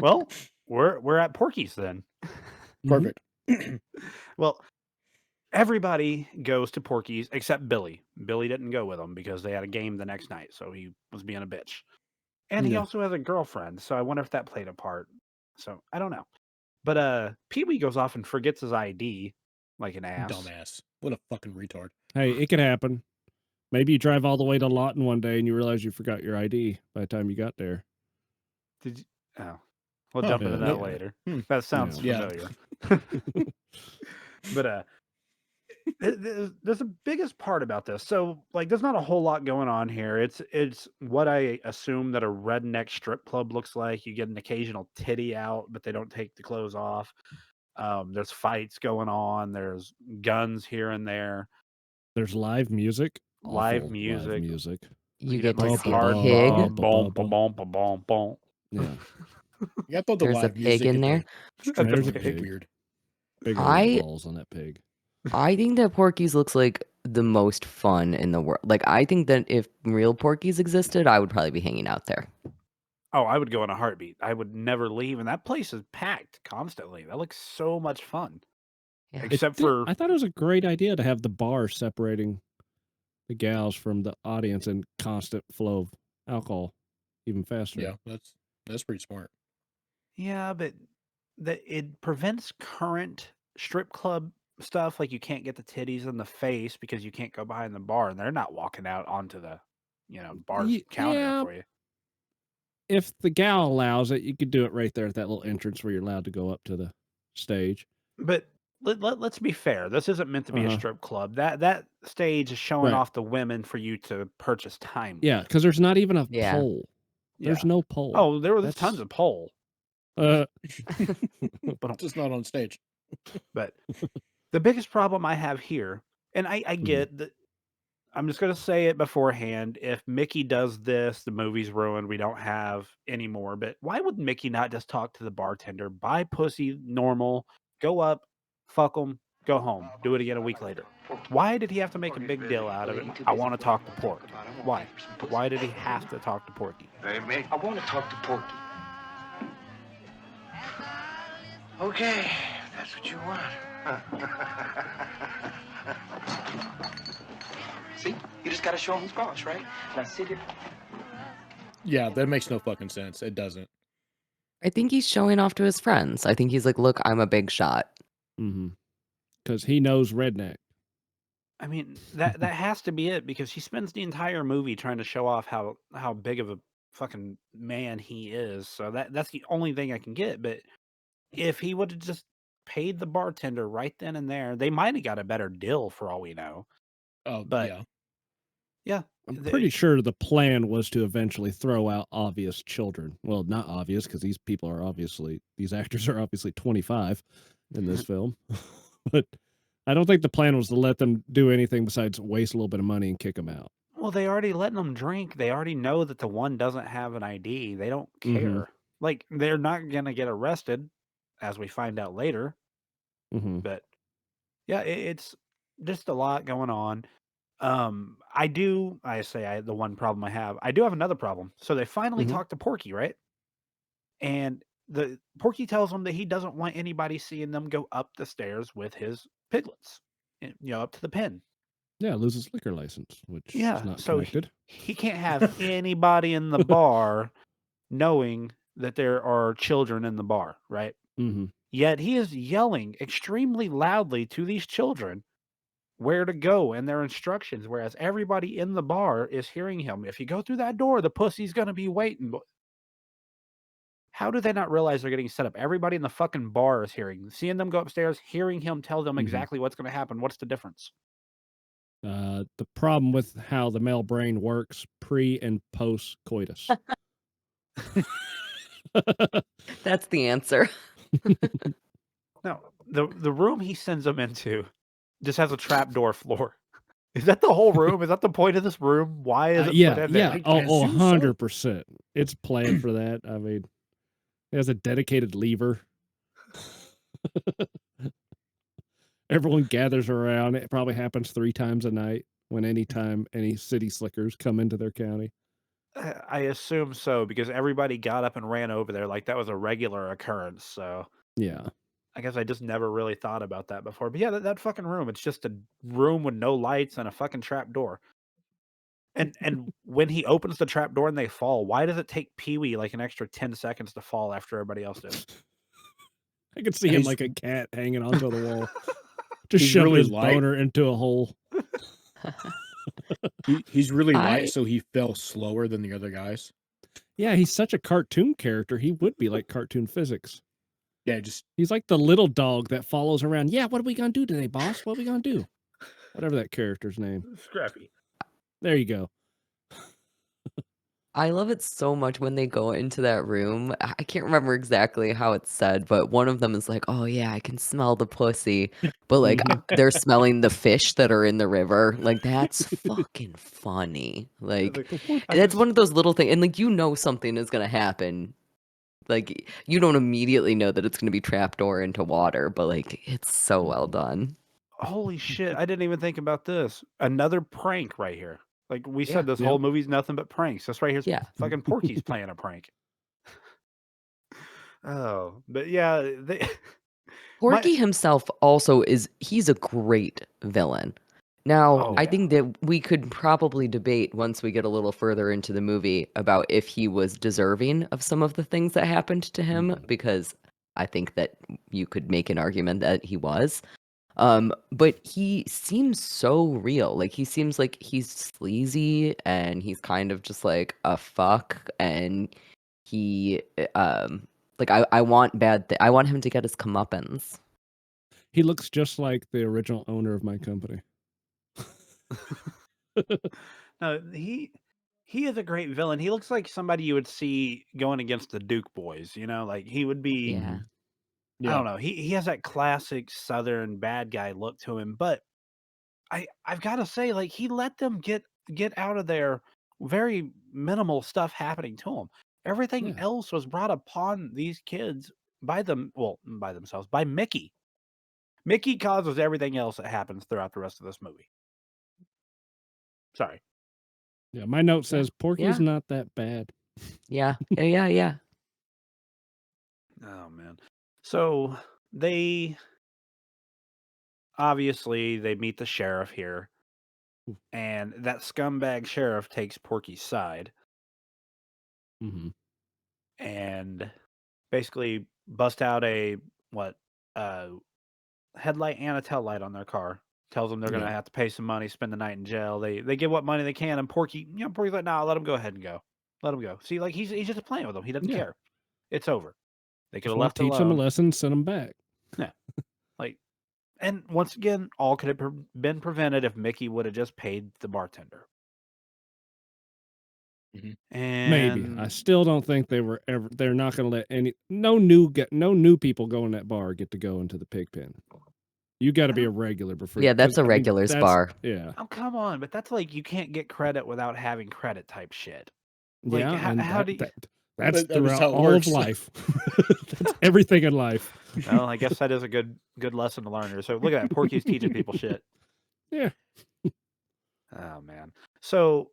Well, we're at Porky's then. Perfect. Well, everybody goes to Porky's except Billy. Billy didn't go with them because they had a game the next night, so he was being a bitch. And he Yeah. also has a girlfriend, so I wonder if that played a part. So I don't know. But Pee-wee goes off and forgets his ID like an ass. Dumbass. What a fucking retard. Hey, it could happen. Maybe you drive all the way to Lawton one day and you realize you forgot your ID by the time you got there. Did you? Oh, we'll Oh, jump into that nope. later. Hmm. That sounds Yeah. familiar. But there's the biggest part about this. So like, there's not a whole lot going on here. It's what I assume that a redneck strip club looks like. You get an occasional titty out, but they don't take the clothes off. There's fights going on. There's guns here and there. There's live music. Live Awful music. Live music. You get to like see a hard pig. boom, boom, boom, boom, boom, boom. Yeah. Yeah, I thought the There's a live pig music in at there. the strip There's club a was pig. weird. Big old I- balls on that pig. I think that Porky's looks like the most fun in the world. Like, I think that if real Porky's existed, I would probably be hanging out there. Oh, I would go in a heartbeat. I would never leave, and that place is packed constantly. That looks so much fun. Yeah. Except for I thought it was a great idea to have the bar separating the gals from the audience and constant flow of alcohol even faster. Yeah, that's pretty smart. yeah, but it prevents current strip club stuff. Like you can't get the titties in the face because you can't go behind the bar, and they're not walking out onto the bar's counter yeah. for you. If the gal allows it, you could do it right there at that little entrance where you're allowed to go up to the stage. But let's be fair. This isn't meant to be a strip club. That stage is showing Right. off the women for you to purchase time. Yeah, because there's not even a Yeah. pole. There's Yeah. no pole. Oh, there's That's- tons of pole. But just not on stage. But the biggest problem I have here, and I get that, I'm just going to say it beforehand. If Mickey does this, the movie's ruined. We don't have any more. But why would Mickey not just talk to the bartender, buy pussy normal, go up, fuck them, go home, do it again a week later? Why did he have to make a big deal out of it? I want to talk to Porky. Why? Why did he have to talk to Porky? Hey, Mick, I want to talk to Porky. Okay, if that's what you want. See? You just got to show him his boss, right? Now sit here. Yeah, that makes no fucking sense. It doesn't. I think he's showing off to his friends. I think he's like, look, I'm a big shot. Mm-hmm. Because he knows redneck. I mean, that has to be it, because he spends the entire movie trying to show off how big of a fucking man he is. So that's the only thing I can get. But if he would have just paid the bartender right then and there, they might have got a better deal for all we know. Oh, But yeah. yeah, I'm pretty sure the plan was to eventually throw out obvious children. Well, not obvious, because these actors are obviously 25 in this film. But I don't think the plan was to let them do anything besides waste a little bit of money and kick them out. Well, they already letting them drink. They already know that the one doesn't have an ID. They don't Mhm. care. Like, they're not gonna get arrested, as we find out later. Mhm. But yeah, it's just a lot going on. The one problem I have. I do have another problem. So they finally Mhm. talk to Porky, right? And the Porky tells them that he doesn't want anybody seeing them go up the stairs with his piglets, up to the pen. Yeah, loses liquor license, which is Yeah, not so connected. he can't have anybody in the bar knowing that there are children in the bar, right? Mhm. Yet he is yelling extremely loudly to these children where to go and their instructions, whereas everybody in the bar is hearing him. If you go through that door, the pussy's gonna be waiting. How do they not realize they're getting set up? Everybody in the fucking bar is seeing them go upstairs, hearing him tell them Mhm. exactly what's gonna happen. What's the difference? The problem with how the male brain works pre and post coitus. That's the answer. No, the room he sends them into just has a trapdoor floor. Is that the whole room? Is that the point of this room? Why is it Yeah, put in there? yeah. I Oh, assume so. 100%. It's planned for that. I mean, it has a dedicated lever. Everyone gathers around. It probably happens 3 times a night when anytime any city slickers come into their county. I assume so because everybody got up and ran over there like that was a regular occurrence. So Yeah. I guess I just never really thought about that before. But yeah, that fucking room, it's just a room with no lights and a fucking trap door. And when he opens the trap door and they fall, why does it take Pee-wee like an extra 10 seconds to fall after everybody else did? I could see him He's- like a cat hanging onto the wall, just He's shoving really his light. boner into a hole. He's really light, I- so he fell slower than the other guys. Yeah, he's such a cartoon character. He would be like cartoon physics. Yeah, just He's like the little dog that follows around. Yeah, what are we gonna do today, boss? What are we gonna do? Whatever that character's name. Scrappy. There you go. I love it so much when they go into that room. I can't remember exactly how it's said, but one of them is like, "Oh yeah, I can smell the pussy," but like they're smelling the fish that are in the river. Like that's fucking funny. Like that's one of those little things, and like something is gonna happen. Like you don't immediately know that it's gonna be trapdoor into water, but like it's so well done. Holy shit, I didn't even think about this. Another prank right here. Like we Yeah. said, this Yep. whole movie's nothing but pranks. This right here's Yeah. fucking Porky's playing a prank. Oh, but yeah, Porky himself also he's a great villain. Now, Oh, I yeah. think that we could probably debate once we get a little further into the movie about if he was deserving of some of the things that happened to him, because I think that you could make an argument that he was. But he seems so real. Like he seems like he's sleazy and he's kind of just like a fuck, and he like I want I want him to get his comeuppance. He looks just like the original owner of my company. No, he is a great villain. He looks like somebody you would see going against the Duke boys, like he would be Yeah. I don't know. He has that classic Southern bad guy look to him, but I've got to say, like he let them get out of there. Very minimal stuff happening to him. Everything Yeah. else was brought upon these kids by themselves by Mickey. Mickey causes everything else that happens throughout the rest of this movie. Sorry. Yeah, my note says Porky's Yeah. not that bad. Yeah. Yeah. Oh man. So they obviously they meet the sheriff here, and that scumbag sheriff takes Porky's side Mm-hmm. and basically bust out a headlight and a tail light on their car. Tells them they're gonna Yeah. have to pay some money, spend the night in jail. They give what money they can, and Porky's like, "Nah, let him go ahead and go. Let him go." See, like he's just playing with them. He doesn't Yeah. care. It's over. They could Just have want left to it teach them a alone. lesson, send them back. Like, and once again, all could have been prevented if Mickey would have just paid the bartender. Mhm. And Maybe. I still don't think they're not going to let no new people go in that bar get to go into the pig pen. You got to be a regular before. Yeah, that's 'cause, a I mean, regular's that's- bar. Yeah. Oh, come on, but that's like you can't get credit without having credit type shit. Like, Yeah, and how do you... that's That is throughout how it all of works. life. That's everything in life. Well, I guess that is a good lesson to learn here. So look at that, Porky's teaching people shit. Yeah. Oh man. So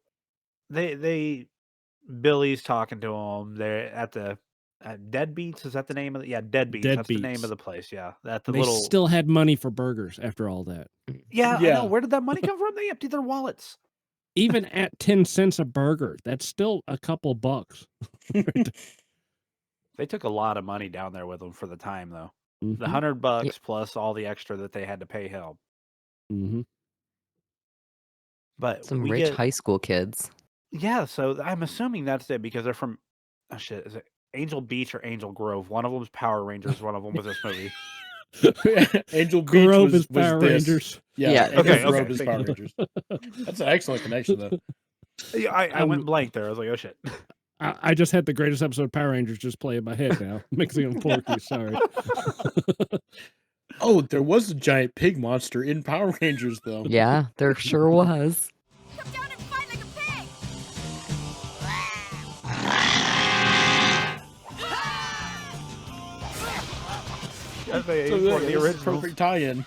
Billy's talking to him. They're at the Deadbeats. Is that the name of it? Yeah, Deadbeats. That's the name Deadbeats. of the place. Yeah, that's the They little. still had money for burgers after all that. Yeah, I Yeah. know. Where did that money come from? They emptied their wallets. Even at 10 cents a burger, that's still a couple bucks. They took a lot of money down there with them for the time, though. The Mhm. $100 plus all the extra that they had to pay him. Mhm. But Some we rich get high school kids. yeah. So I'm assuming that's it because they're from oh shit. Is it Angel Beach or Angel Grove? One of them was Power Rangers. One of them was this movie. Angel Beach Grove was is Power this. Rangers. Yeah, Yeah, Angel okay, Grove okay, is thank Power you. Rangers. That's an excellent connection, though. Yeah, I went blank there. I was like, oh shit. I just had the greatest episode of Power Rangers just play in my head now. Mixing and Porky, sorry. Oh, there was a giant pig monster in Power Rangers, though. Yeah, there sure was. Come down and fight like a pig! That's So one of the this is originals. perfect tie-in.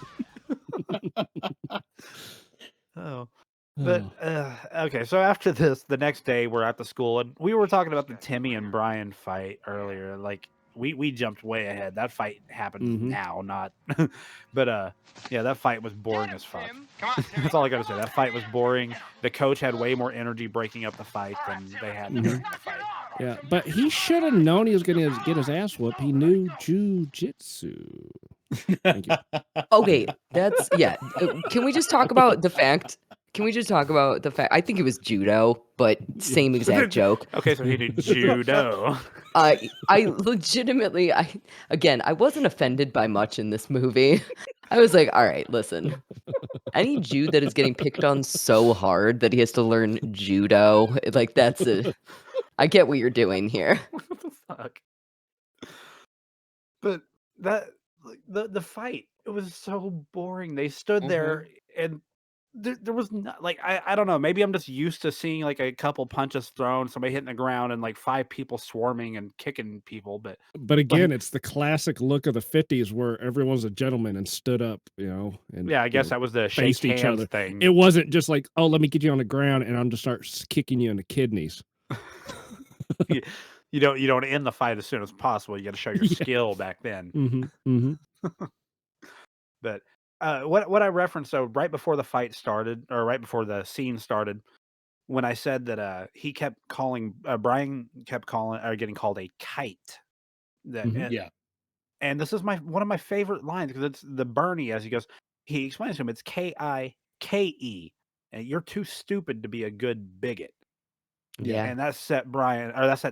Oh. But okay, so after this, the next day we're at the school, and we were talking about the Timmy and Brian fight earlier. Like we jumped way ahead. That fight happens Mhm. now, not. But yeah, that fight was boring as fuck. That's all I gotta say. That fight was boring. The coach had way more energy breaking up the fight than they had during the fight. Yeah, but he should have known he was going to get his ass whooped. He knew jujitsu. Thank you. Okay, that's yeah. Can we just talk about the fact? Can we just talk about the fact? I think it was judo, but same exact joke. Okay, so he did judo. I legitimately, I wasn't offended by much in this movie. I was like, all right, listen. Any Jew that is getting picked on so hard that he has to learn judo, like that's a. I get what you're doing here. What the fuck? But that like, the fight, it was so boring. They stood there and there was not like I don't know, maybe I'm just used to seeing like a couple punches thrown, somebody hitting the ground and like 5 people swarming and kicking people, but But again, it's the classic look of the 50s where everyone's a gentleman and stood up, and yeah, I you guess know, that was the shake faced each hands other. thing. It wasn't just like, oh, let me get you on the ground and I'm just start kicking you in the kidneys. you don't end the fight as soon as possible. You got to show your skill back then. Mm-hmm. Mm-hmm. But what I referenced though, right before the fight started, or right before the scene started, when I said that he kept calling Brian kept calling or getting called a kite. That Mhm. Yeah. and this is one of my favorite lines because it's the Bernie as he explains to him it's K-I-K-E, and you're too stupid to be a good bigot. Yeah. And that set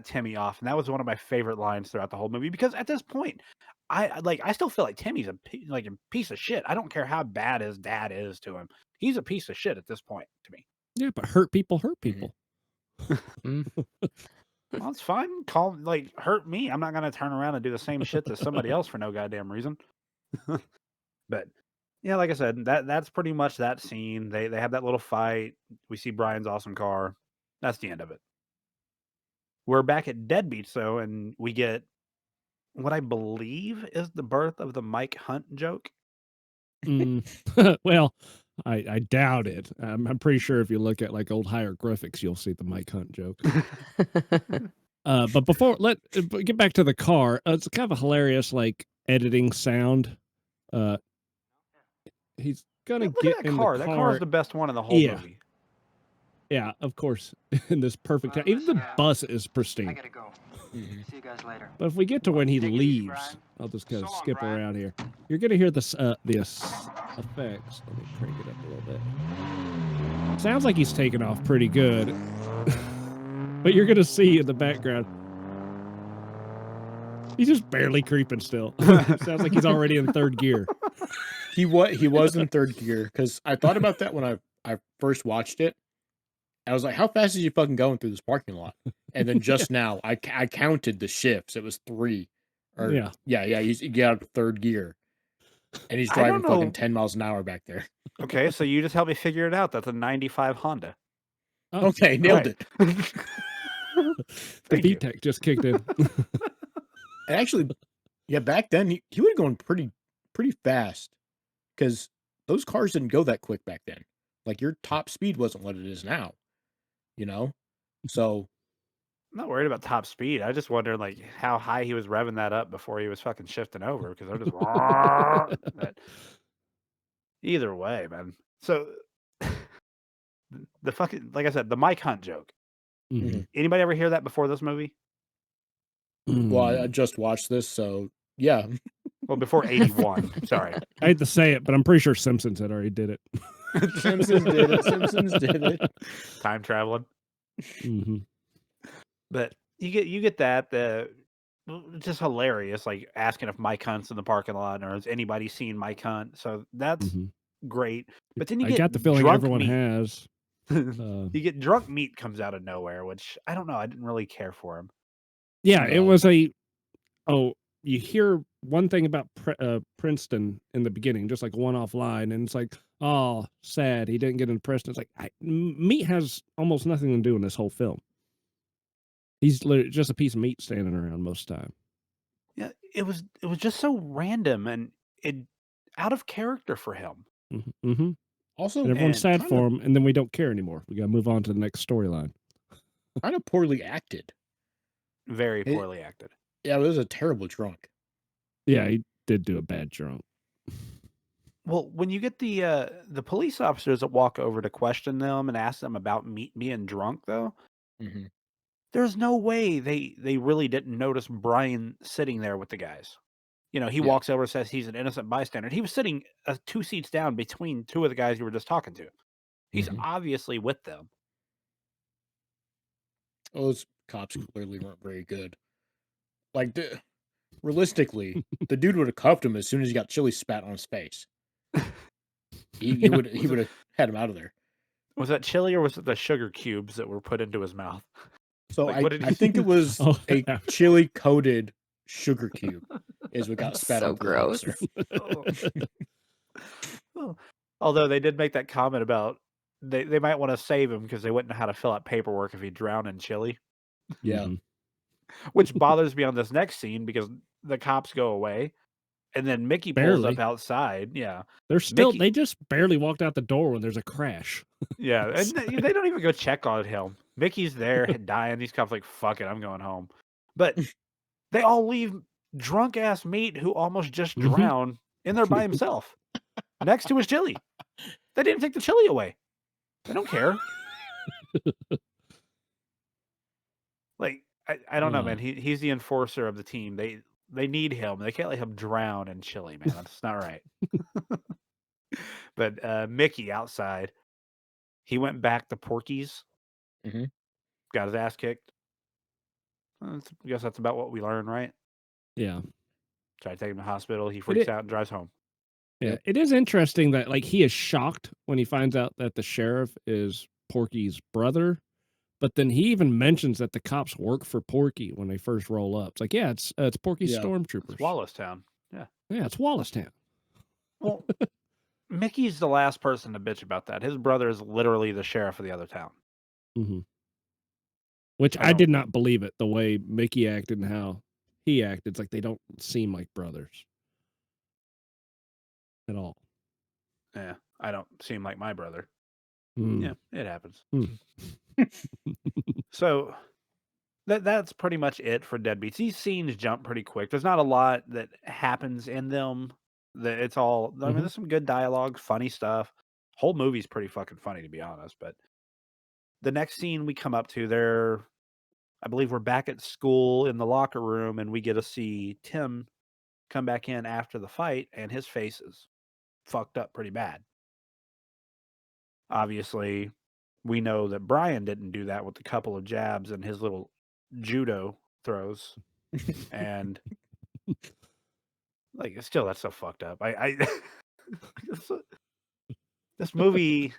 Timmy off, and that was one of my favorite lines throughout the whole movie because at this point, I still feel like Timmy's a piece of shit. I don't care how bad his dad is to him; he's a piece of shit at this point to me. Yeah, but hurt people hurt people. Mm. Well, it's fine. Hurt me. I'm not gonna turn around and do the same shit to somebody else for no goddamn reason. But yeah, like I said, that's pretty much that scene. They have that little fight. We see Brian's awesome car. That's the end of it. We're back at Deadbeats though, and we get what I believe is the birth of the Mike Hunt joke. Well, I doubt it. I'm pretty sure if you look at like old hieroglyphics, you'll see the Mike Hunt joke. But before get back to the car, it's kind of a hilarious like editing sound. He's gonna Look get at that in car. the That car. car is the best one in the whole movie. Yeah, of course. In this perfect time. Even the bus is pristine. I gotta go. See you guys later. But if we get to when he Take it easy, leaves, Brian. I'll just kind of So long, skip Brian. around here. You're gonna hear the effects. Let me crank it up a little bit. Sounds like he's taking off pretty good, but you're gonna see in the background. He's just barely creeping still. Sounds like he's already in third gear. He was in third gear because I thought about that when I first watched it. I was like, how fast is he fucking going through this parking lot? And then just now, I counted the shifts. It was 3. Or, Yeah. Yeah, he got out of third gear. And he's I don't driving fucking know. 10 miles an hour back there. Okay, so you just help me figure it out. That's a 95 Honda. Oh, Okay, nailed Right. it. the Thank you. VTEC just kicked in. And actually, yeah, back then he would have gone pretty fast because those cars didn't go that quick back then. Like your top speed wasn't what it is now, you know? So I'm not worried about top speed. I just wonder like how high he was revving that up before he was fucking shifting over because they're just but either way, man. So the fucking like I said, the Mike Hunt joke. Mhm. Anybody ever hear that before this movie? well, I Mm. just watched this, so yeah. Well, before 81. Sorry. I hate to say it, but I'm pretty sure Simpsons had already did it. Simpsons did it. Simpsons did it. Time traveling. Mhm. But you get that it's just hilarious, like asking if Mike Hunt's in the parking lot or has anybody seen Mike Hunt. So that's Mhm. great. But then you I get got the feeling drunk everyone meat. has. You get drunk meat comes out of nowhere, which I don't know. I didn't really care for him. Yeah, it No. was you hear one thing about Princeton in the beginning, just like a one-off line, and it's like, oh, sad he didn't get into Princeton. It's like meat has almost nothing to do in this whole film. He's literally just a piece of meat standing around most of the time. Yeah, it was just so random and it out of character for him. Mm-hmm. Also, And everyone's And sad for him, and then we don't care anymore. We got to move on to the next storyline. kind of poorly acted. very It- poorly acted. Yeah, it was a terrible drunk. Yeah, he did do a bad drunk. Well, when you get the police officers that walk over to question them and ask them about being drunk, though, Mhm. there's no way they really didn't notice Brian sitting there with the guys. You know, he Yeah. walks over and says he's an innocent bystander. He was sitting 2 seats down between 2 of the guys you were just talking to. He's Mhm. obviously with them. Those cops clearly weren't very good. Like, realistically, the dude would have cuffed him as soon as he got chili spat on his face. He Yeah. would have had him out of there. Was that chili or was it the sugar cubes that were put into his mouth? So Like, what did I he- think it was Oh, a yeah. chili coated sugar cube is what got That's spat so on the gross. officer. Oh. Although they did make that comment about they might want to save him because they wouldn't know how to fill out paperwork if he drowned in chili, Yeah. Mhm. which bothers me on this next scene because the cops go away and then Mickey pulls up Barely. outside. Yeah. They're still, Mickey- they just barely walked out the door when there's a crash. Yeah. And they don't even go check on him. Mickey's there dying. These cops like, fuck it, I'm going home. But they all leave drunk ass meat who almost just Mhm. drowned in there by himself next to his chili. They didn't take the chili away. They don't care. Like I don't know, man. He's the enforcer of the team. They need him. They can't let him drown in chili, man. That's not right. But Mickey outside, he went back to Porky's. Mhm. Got his ass kicked. I guess that's about what we learned, right? Yeah. Try to take him to the hospital. He freaks out and drives home. Yeah. Yep. It is interesting that like he is shocked when he finds out that the sheriff is Porky's brother, but then he even mentions that the cops work for Porky when they first roll up. It's like, yeah, it's Porky's Yeah. stormtroopers. It's Wallace-town. Yeah. Yeah, it's Wallace-town. Well, Mickey's the last person to bitch about that. His brother is literally the sheriff of the other town. Mm-hmm. Which I I don't- did not believe it, the way Mickey acted and how he acted. It's like they don't seem like brothers at all. Yeah, I don't seem like my brother. Mm. Yeah, it happens. Mm. So that's pretty much it for Deadbeats. These scenes jump pretty quick. There's not a lot that happens in them. It's all. I mean, Mhm. there's some good dialogue, funny stuff. Whole movie's pretty fucking funny to be honest. But the next scene we come up to, I believe we're back at school in the locker room, and we get to see Tim come back in after the fight, and his face is fucked up pretty bad. Obviously, we know that Brian didn't do that with a couple of jabs and his little judo throws, and like still that's so fucked up. I this movie.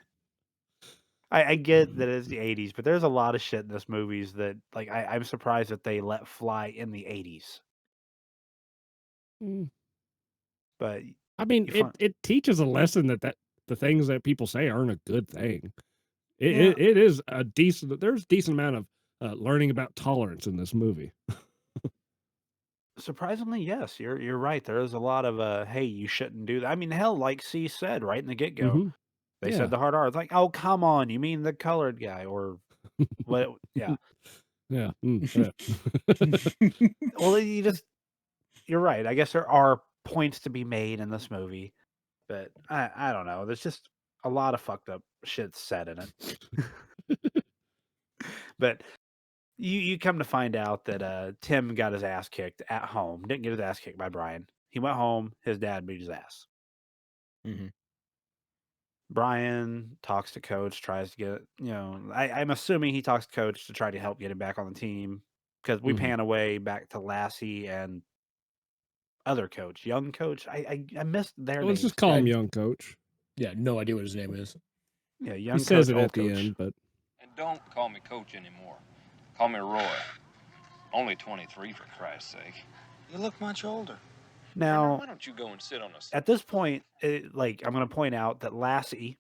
I get that it's the 80s, but there's a lot of shit in this movies that like I'm surprised that they let fly in the 80s. Mm. But I mean, You it find, it teaches a lesson that the things that people say aren't a good thing. yeah, It is a decent. There's decent amount of learning about tolerance in this movie. surprisingly, yes, you're right. There is a lot of hey, you shouldn't do that. I mean, hell, like C said right in the get go, Hmm. they said Yeah. the hard R. It's like, oh come on, you mean the colored guy or what? Yeah. Yeah. Yeah. Well, you're right. I guess there are points to be made in this movie, but I don't know. There's just a lot of fucked up shit said in it. But you come to find out that Tim got his ass kicked at home. Didn't get his ass kicked by Brian. He went home. His dad beat his ass. Mhm. Brian talks to coach, tries to get I'm assuming he talks to coach to try to help get him back on the team because we Mhm. pan away back to Lassie and other coach, young coach. I missed their Let's just names. call I him Young Coach. Yeah, no idea what his name is. Yeah, He young says coach, it old at the coach. end, but And don't call me coach anymore. Call me Roy. Only 23, for Christ's sake. You look much older. Brendan, Now, why don't you go and sit on a... at this point, I'm going to point out that Lassie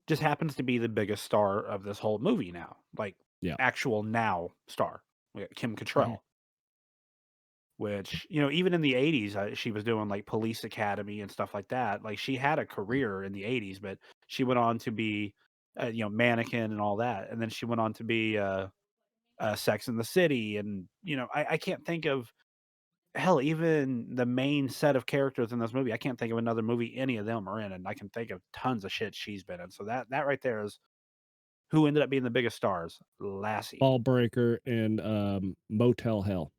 just happens to be the biggest star of this whole movie now. Like, yeah. actual now star. We got Kim Mhm. Cattrall, which, even in the 80s, she was doing like Police Academy and stuff like that. Like, she had a career in the 80s, but she went on to be, mannequin and all that. And then she went on to be Sex in the City. And, I can't think of, hell, even the main set of characters in this movie, I can't think of another movie any of them are in, and I can think of tons of shit she's been in. So that right there is who ended up being the biggest stars, Lassie. Ball Breaker and Motel Hell.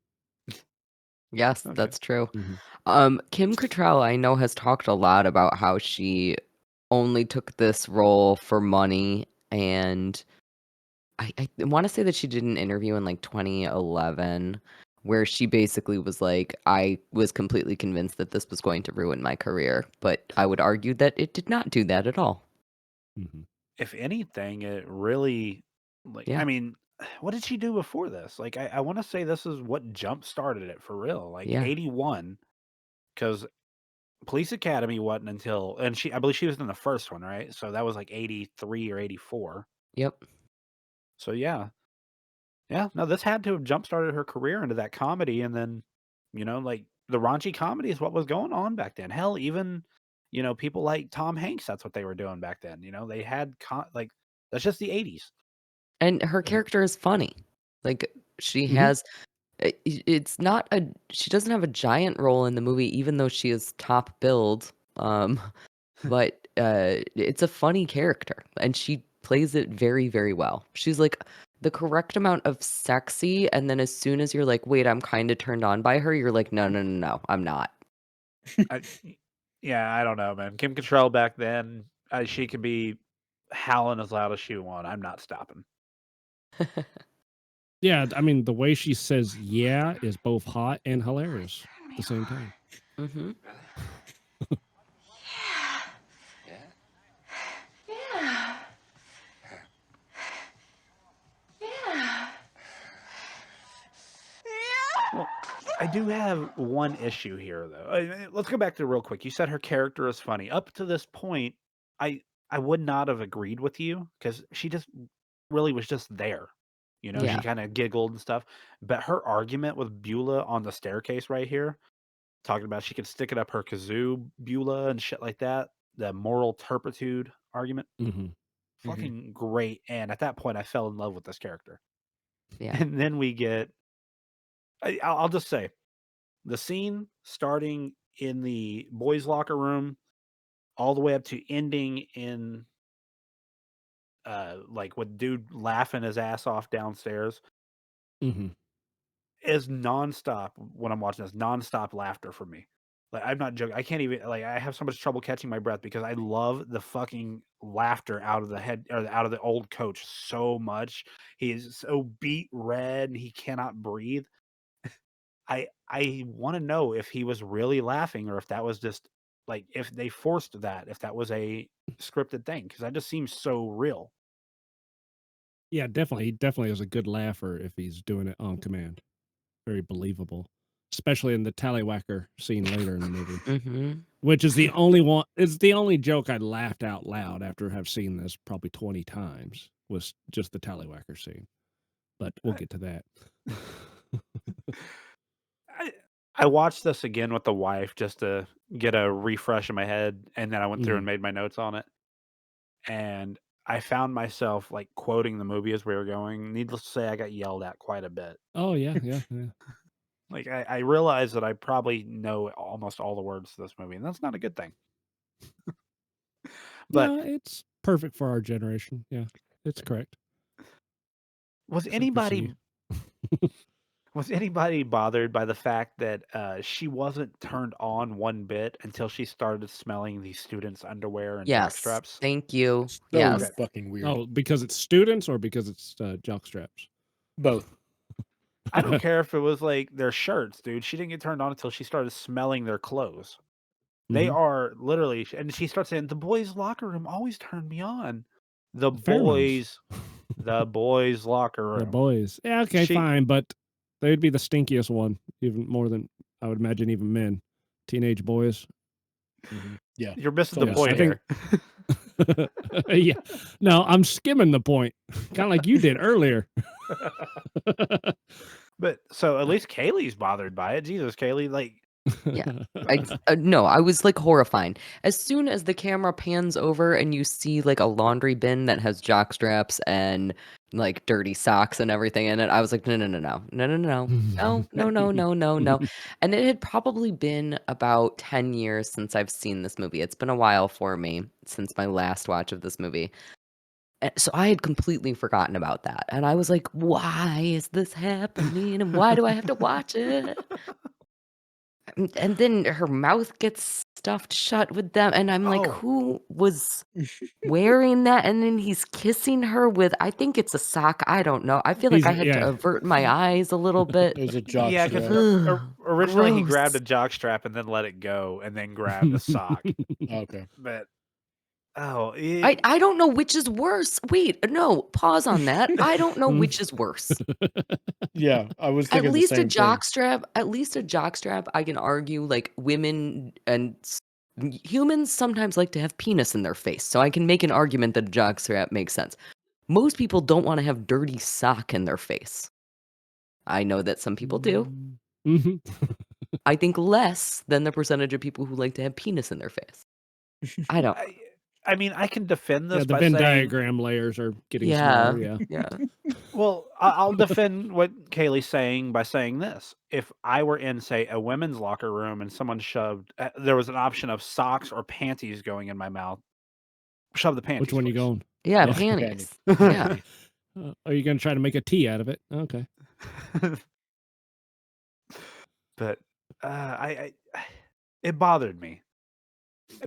Yes, Okay. that's true. Mhm. Kim Cattrall, I know, has talked a lot about how she only took this role for money, and I want to say that she did an interview in like 2011 where she basically was like, I was completely convinced that this was going to ruin my career, but I would argue that it did not do that at all. Mhm. If anything, it really, I Yeah. mean, what did she do before this? Like, I want to say this is what jump started it for real. Like Yeah. 81, because Police Academy wasn't until, and I believe she was in the first one, right? So that was like 83 or 84. Yep. So yeah. Yeah, no, this had to have jump started her career into that comedy, and then, like the raunchy comedy is what was going on back then. Hell, even, people like Tom Hanks, that's what they were doing back then. They had like that's just the 80s. And her Mhm. character is funny. Like she Mhm. has it's not a she doesn't have a giant role in the movie even though she is top billed. But it's a funny character and she plays it very, very well. She's like the correct amount of sexy, and then as soon as you're like, "Wait, I'm kinda turned on by her," you're like, "No, no, no, no, I'm not." I, yeah, I don't know, man. Kim Cattrall back then, she could be howling as loud as she want. I'm not stopping. Yeah, I mean, the way she says "yeah" is both hot and hilarious at the same time. Mhm. Yeah? Well, I do have one issue here, though. Let's go back to real quick. You said her character is funny. Up to this point, I I would not have agreed with you because she just really was just there. She Yeah. kind of giggled and stuff. But her argument with Beulah on the staircase right here, talking about she could stick it up her kazoo, Beulah, and shit like that. The moral turpitude argument, Mhm. Mhm. fucking great. And at that point, I fell in love with this character. Yeah. And then we get, I'll just say, the scene starting in the boys' locker room all the way up to ending in like with dude laughing his ass off downstairs Mhm. is nonstop when I'm watching this, nonstop laughter for me. Like I'm not joking. I can't even like I have so much trouble catching my breath because I love the fucking laughter out of the head or out of the old coach so much. He is so beat red and he cannot breathe. I want to know if he was really laughing or if that was just like if they forced that, if that was a scripted thing, because that just seems so real. Yeah, definitely. He definitely is a good laugher if he's doing it on command. Very believable. especially in the tallywhacker scene later in the movie, Hmm. which is the only one. It's the only joke I laughed out loud after have seen this probably 20 times was just the tallywhacker scene. But we'll get to that. I watched this again with the wife just to get a refresh in my head, and then I went through and made my notes on it. And I found myself like quoting the movie as we were going. Needless to say, I got yelled at quite a bit. Oh yeah. Like I realized that I probably know almost all the words to this movie, and that's not a good thing. But No, it's perfect for our generation. Yeah, it's correct. was Except for anybody C. was anybody bothered by the fact that she wasn't turned on one bit until she started smelling the students' underwear and jock Yes. straps? Thank you. So Yes. fucking weird. Oh, because it's students or because it's jock straps? Both. I don't care if it was like their shirts, dude. She didn't get turned on until she started smelling their clothes. They Mhm. are literally, and she starts saying, "The boys' locker room always turned me on." The Pheromones. boys' locker room. The boys. Yeah, okay, She- fine, but they'd be the stinkiest one, even more than I would imagine even men. Teenage boys. Yeah. You're missing So the yes, point I think- here. Yeah. No, I'm skimming the point. Kind of like you did earlier. But so at least Kaylee's bothered by it. Jesus, Cayley, like Yeah. No, I was like horrifying. As soon as the camera pans over and you see like a laundry bin that has jock straps and like dirty socks and everything in it, I was like, no, no, no, no, no, no, no, no, no, no, no, no, no. And it had probably been about 10 years since I've seen this movie. It's been a while for me since my last watch of this movie. So I had completely forgotten about that. And I was like, why is this happening? And why do I have to watch it? And then her mouth gets stuffed shut with them, and I'm like, Oh. who was wearing that? And then he's kissing her with, I think it's a sock. I don't know. I feel like I had to avert my eyes a little bit. It was a jock yeah, strap. because originally he Gross. grabbed a jock strap and then let it go, and then grabbed a sock. Okay. But I don't know which is worse. Wait, no, pause on that. I don't know which is worse. Yeah, I was At thinking the least a same thing. jock strap. At least a jock strap. I can argue like women and humans sometimes like to have penis in their face, so I can make an argument that a jock strap makes sense. Most people don't want to have dirty sock in their face. I know that some people do. Mhm. I think less than the percentage of people who like to have penis in their face. I don't. I mean, I can defend this Yeah, the by Venn saying, diagram layers are getting Yeah, smaller. Yeah. yeah. well, I'll defend what Kaylee's saying by saying this. If I were in, say, a women's locker room and someone shoved, there was an option of socks or panties going in my mouth, shove the panties. Which one you please. going? Yeah, Yeah. panties. Yeah. Are you going to try to make a tea out of it? Okay. But it bothered me.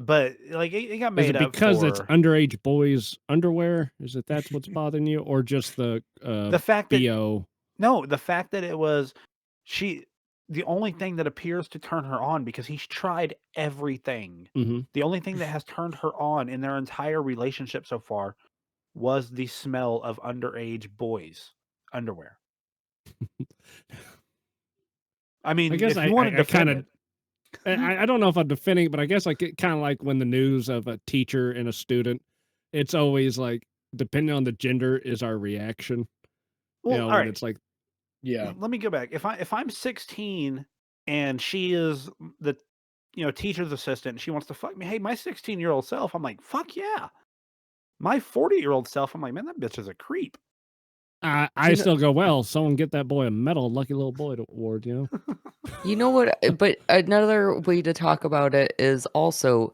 But like it got Is made it up because for it's underage boys' underwear? Is it that's what's bothering you, or just the fact that BO? no, the fact that it was the only thing that appears to turn her on because he's tried everything. Mhm. The only thing that has turned her on in their entire relationship so far was the smell of underage boys' underwear. I mean, I guess if you want to defend it, I don't know if I'm defending it, but I guess like it kind of like when the news of a teacher and a student, it's always like depending on the gender is our reaction. well, You know, all when right. it's like Yeah. Let me go back. If I'm 16 and she is the teacher's assistant, and she wants to fuck me. Hey, my 16-year-old self, I'm like, fuck yeah. My 40-year-old self, I'm like, man, that bitch is a creep. I still go, well, someone get that boy a medal, lucky little boy award, you know? You know what? But another way to talk about it is also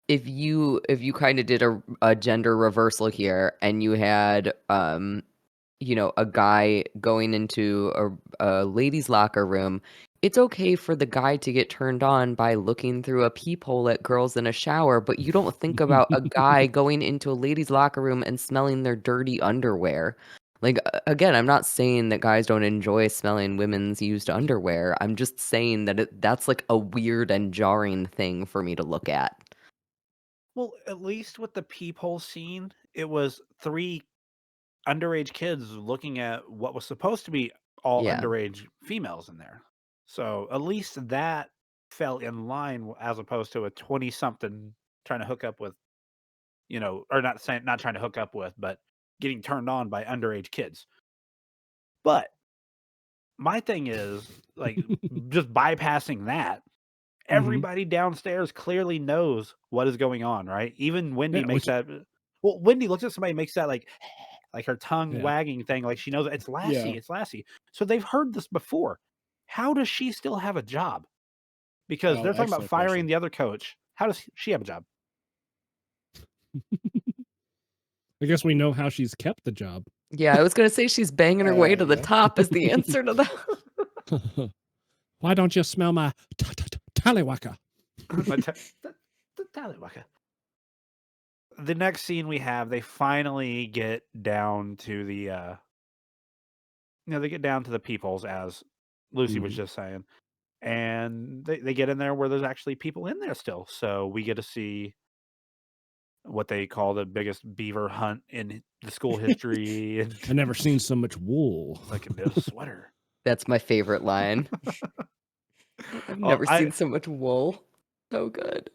if you kind of did a gender reversal here and you had a guy going into a ladies' locker room, it's okay for the guy to get turned on by looking through a peephole at girls in a shower, but you don't think about a guy going into a ladies' locker room and smelling their dirty underwear. Like, again, I'm not saying that guys don't enjoy smelling women's used underwear. I'm just saying that that's like a weird and jarring thing for me to look at. Well, at least with the peephole scene, it was 3 underage kids looking at what was supposed to be all Yeah. underage females in there. So at least that fell in line as opposed to a 20-something trying to hook up with, or not trying to hook up with, but getting turned on by underage kids. But my thing is, like, just bypassing that, everybody downstairs clearly knows what is going on, right? Even Wendy Yeah, makes that. Well, Wendy looks at somebody and makes that like her tongue Yeah. wagging thing, like she knows it's Lassie, Yeah. it's Lassie. So they've heard this before. How does she still have a job? Because they're talking about excellent firing question. the other coach. How does she have a job? I guess we know how she's kept the job. Yeah, I was going to say she's banging her way to the yeah. top is the answer to that. Why don't you smell my tallywhacker? The tallywhacker. The next scene we have, they finally get down to the they get down to the peoples, as Lucy was just saying. And they get in there where there's actually people in there still. So we get to see what they call the biggest beaver hunt in the school history. And I never seen so much wool. like in this sweater. That's my favorite line. I've never seen so much wool. So good.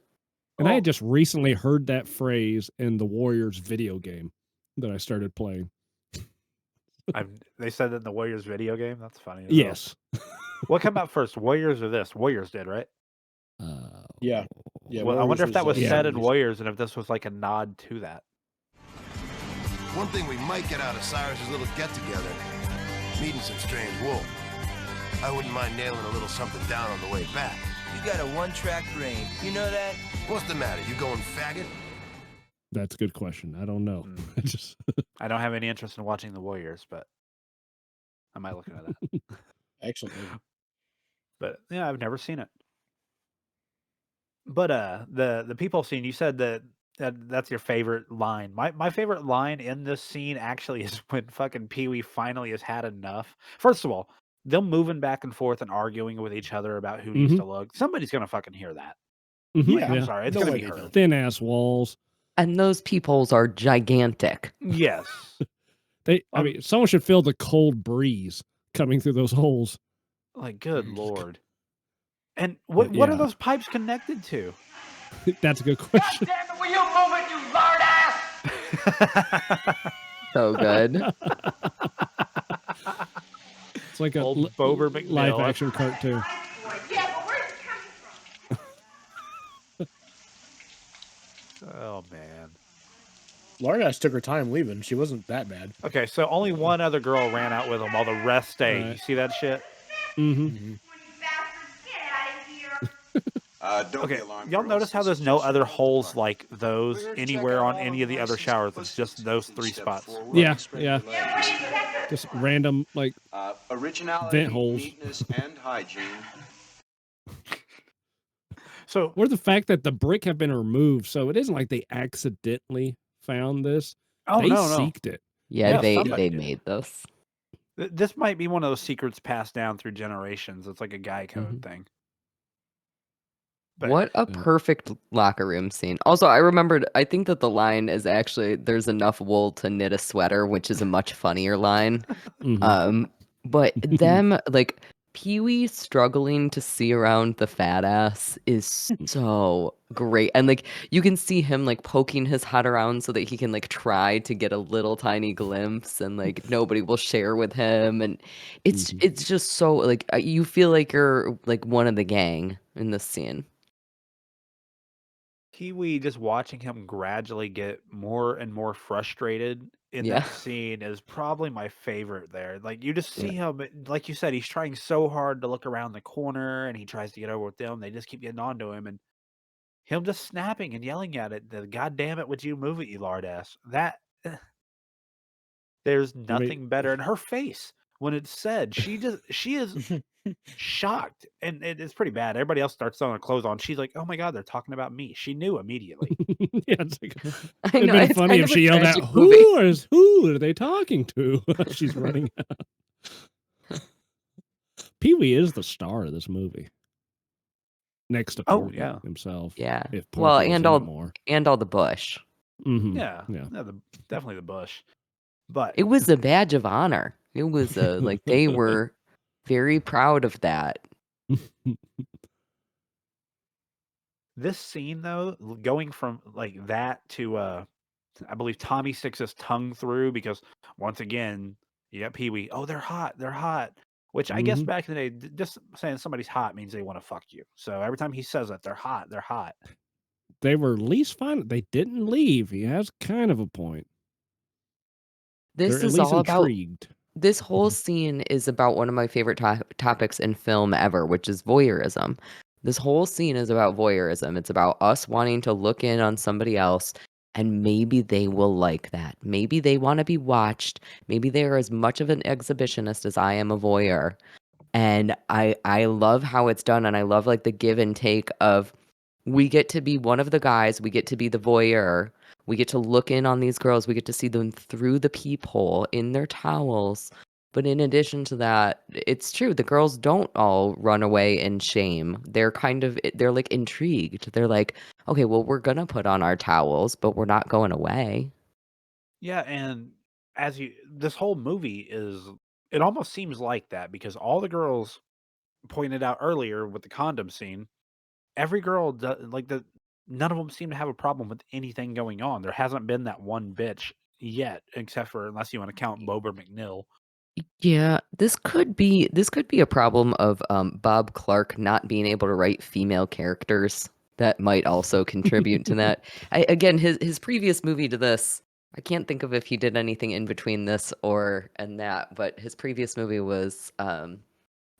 And I had just recently heard that phrase in the Warriors video game that I started playing. They said that in the Warriors video game. That's funny. Yes. What came out first, Warriors or this? Warriors did, right? Yeah. Yeah. Well, I wonder if that was said in 70s. Warriors and if this was like a nod to that. One thing we might get out of Cyrus's little get-together, meeting some strange wool. I wouldn't mind nailing a little something down on the way back. You got a one-track brain. You know that? What's the matter? You going faggot? That's a good question. I don't know. I don't have any interest in watching the Warriors, but I might look into that. Excellent. But yeah, I've never seen it. But the people scene, you said that's your favorite line. My favorite line in this scene actually is when fucking Pee-wee finally has had enough. First of all, them moving back and forth and arguing with each other about who needs to look. Somebody's gonna fucking hear that. Yeah, I'm sorry, it's gonna be heard. Thin ass walls. And those peepholes are gigantic. Yes. I mean, someone should feel the cold breeze coming through those holes. Like, good Lord. And what are those pipes connected to? That's a good question. God damn it, will you move it, you lard ass? So good. It's like a Old Bober McNeil. live action cartoon. Yeah, but where's it coming from? Oh man. Lardass took her time leaving. She wasn't that bad. Okay, so only one other girl ran out with him while the rest stayed. Right. You see that shit? Don't Okay, be alarmed, y'all girls. notice how there's no other holes like those anywhere on any of the other showers? It's just those 3 spots. Yeah. Just random, like, Originality, vent holes. neatness, and hygiene. So, or the fact that the brick have been removed, so it isn't like they accidentally found this. oh They no, seeked it. Yeah, they somebody did. made this. This might be one of those secrets passed down through generations. It's like a guy code thing. But What a perfect locker room scene. Also, I think that the line is actually, there's enough wool to knit a sweater, which is a much funnier line. But them, like, Pee-wee struggling to see around the fat ass is so great. And, like, you can see him, like, poking his head around so that he can, like, try to get a little tiny glimpse, and, like, nobody will share with him. And it's just so, like, you feel like you're, like, one of the gang in this scene. Pee-wee, just watching him gradually get more and more frustrated in Yeah. that scene is probably my favorite there. Like, you just see him, like you said, he's trying so hard to look around the corner and he tries to get over with them. They just keep getting onto him, and him just snapping and yelling at it. God damn it, would you move it, you lard ass? There's nothing better. And her face, when it's said, she is shocked, and it's pretty bad. Everybody else starts throwing their clothes on. She's like, "Oh my god, they're talking about me." She knew immediately. Yeah, it's like, I it'd know, been it's funny kind if of she a yelled out, tragic movie. who are they talking to? She's running out. Pee-wee is the star of this movie. Next to Porky himself. Yeah. If Well, Porky was and in all it more. and all the bush. Yeah, definitely the bush. But It was a badge of honor. It was like they were very proud of that. This scene though, going from like that to I believe Tommy sticks his tongue through because once again, you got Pee Wee. Oh, they're hot. They're hot. Which I guess Mhm. back in the day, just saying somebody's hot means they want to fuck you. So every time he says that, they're hot. They're hot. They were at least fine. They didn't leave. He has kind of a point. They're This at is least all about intrigued. this whole scene is about one of my favorite topics in film ever, which is voyeurism. This whole scene is about voyeurism. It's about us wanting to look in on somebody else, and maybe they will like that. Maybe they want to be watched. Maybe they are as much of an exhibitionist as I am a voyeur. And I love how it's done, and I love like the give and take of we get to be one of the guys, we get to be the voyeur, we get to look in on these girls, we get to see them through the peephole in their towels. But in addition to that, it's true, the girls don't all run away in shame. They're like intrigued. They're like, okay, well, we're gonna put on our towels, but we're not going away. Yeah, and this whole movie it almost seems like that because all the girls pointed out earlier with the condom scene, every girl none of them seem to have a problem with anything going on. There hasn't been that one bitch yet, except for unless you want to count Bober McNeil. Yeah, this could be a problem of Bob Clark not being able to write female characters. That might also contribute to that. Again, his previous movie to this, I can't think of if he did anything in between this or and that, but his previous movie was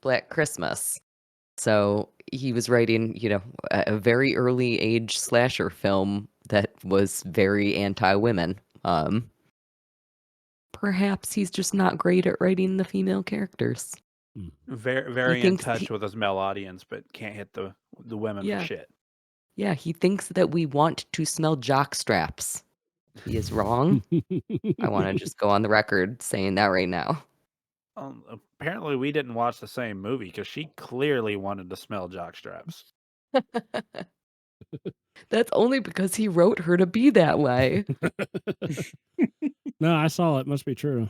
Black Christmas. So he was writing, a very early age slasher film that was very anti-women. Perhaps he's just not great at writing the female characters. Very, He very in thinks touch with his male audience, but can't hit the women for yeah, shit. yeah, he thinks that we want to smell jock straps. He is wrong. I want to just go on the record saying that right now. Apparently, we didn't watch the same movie because she clearly wanted to smell jockstraps. That's only because he wrote her to be that way. No, I saw it. Must be true.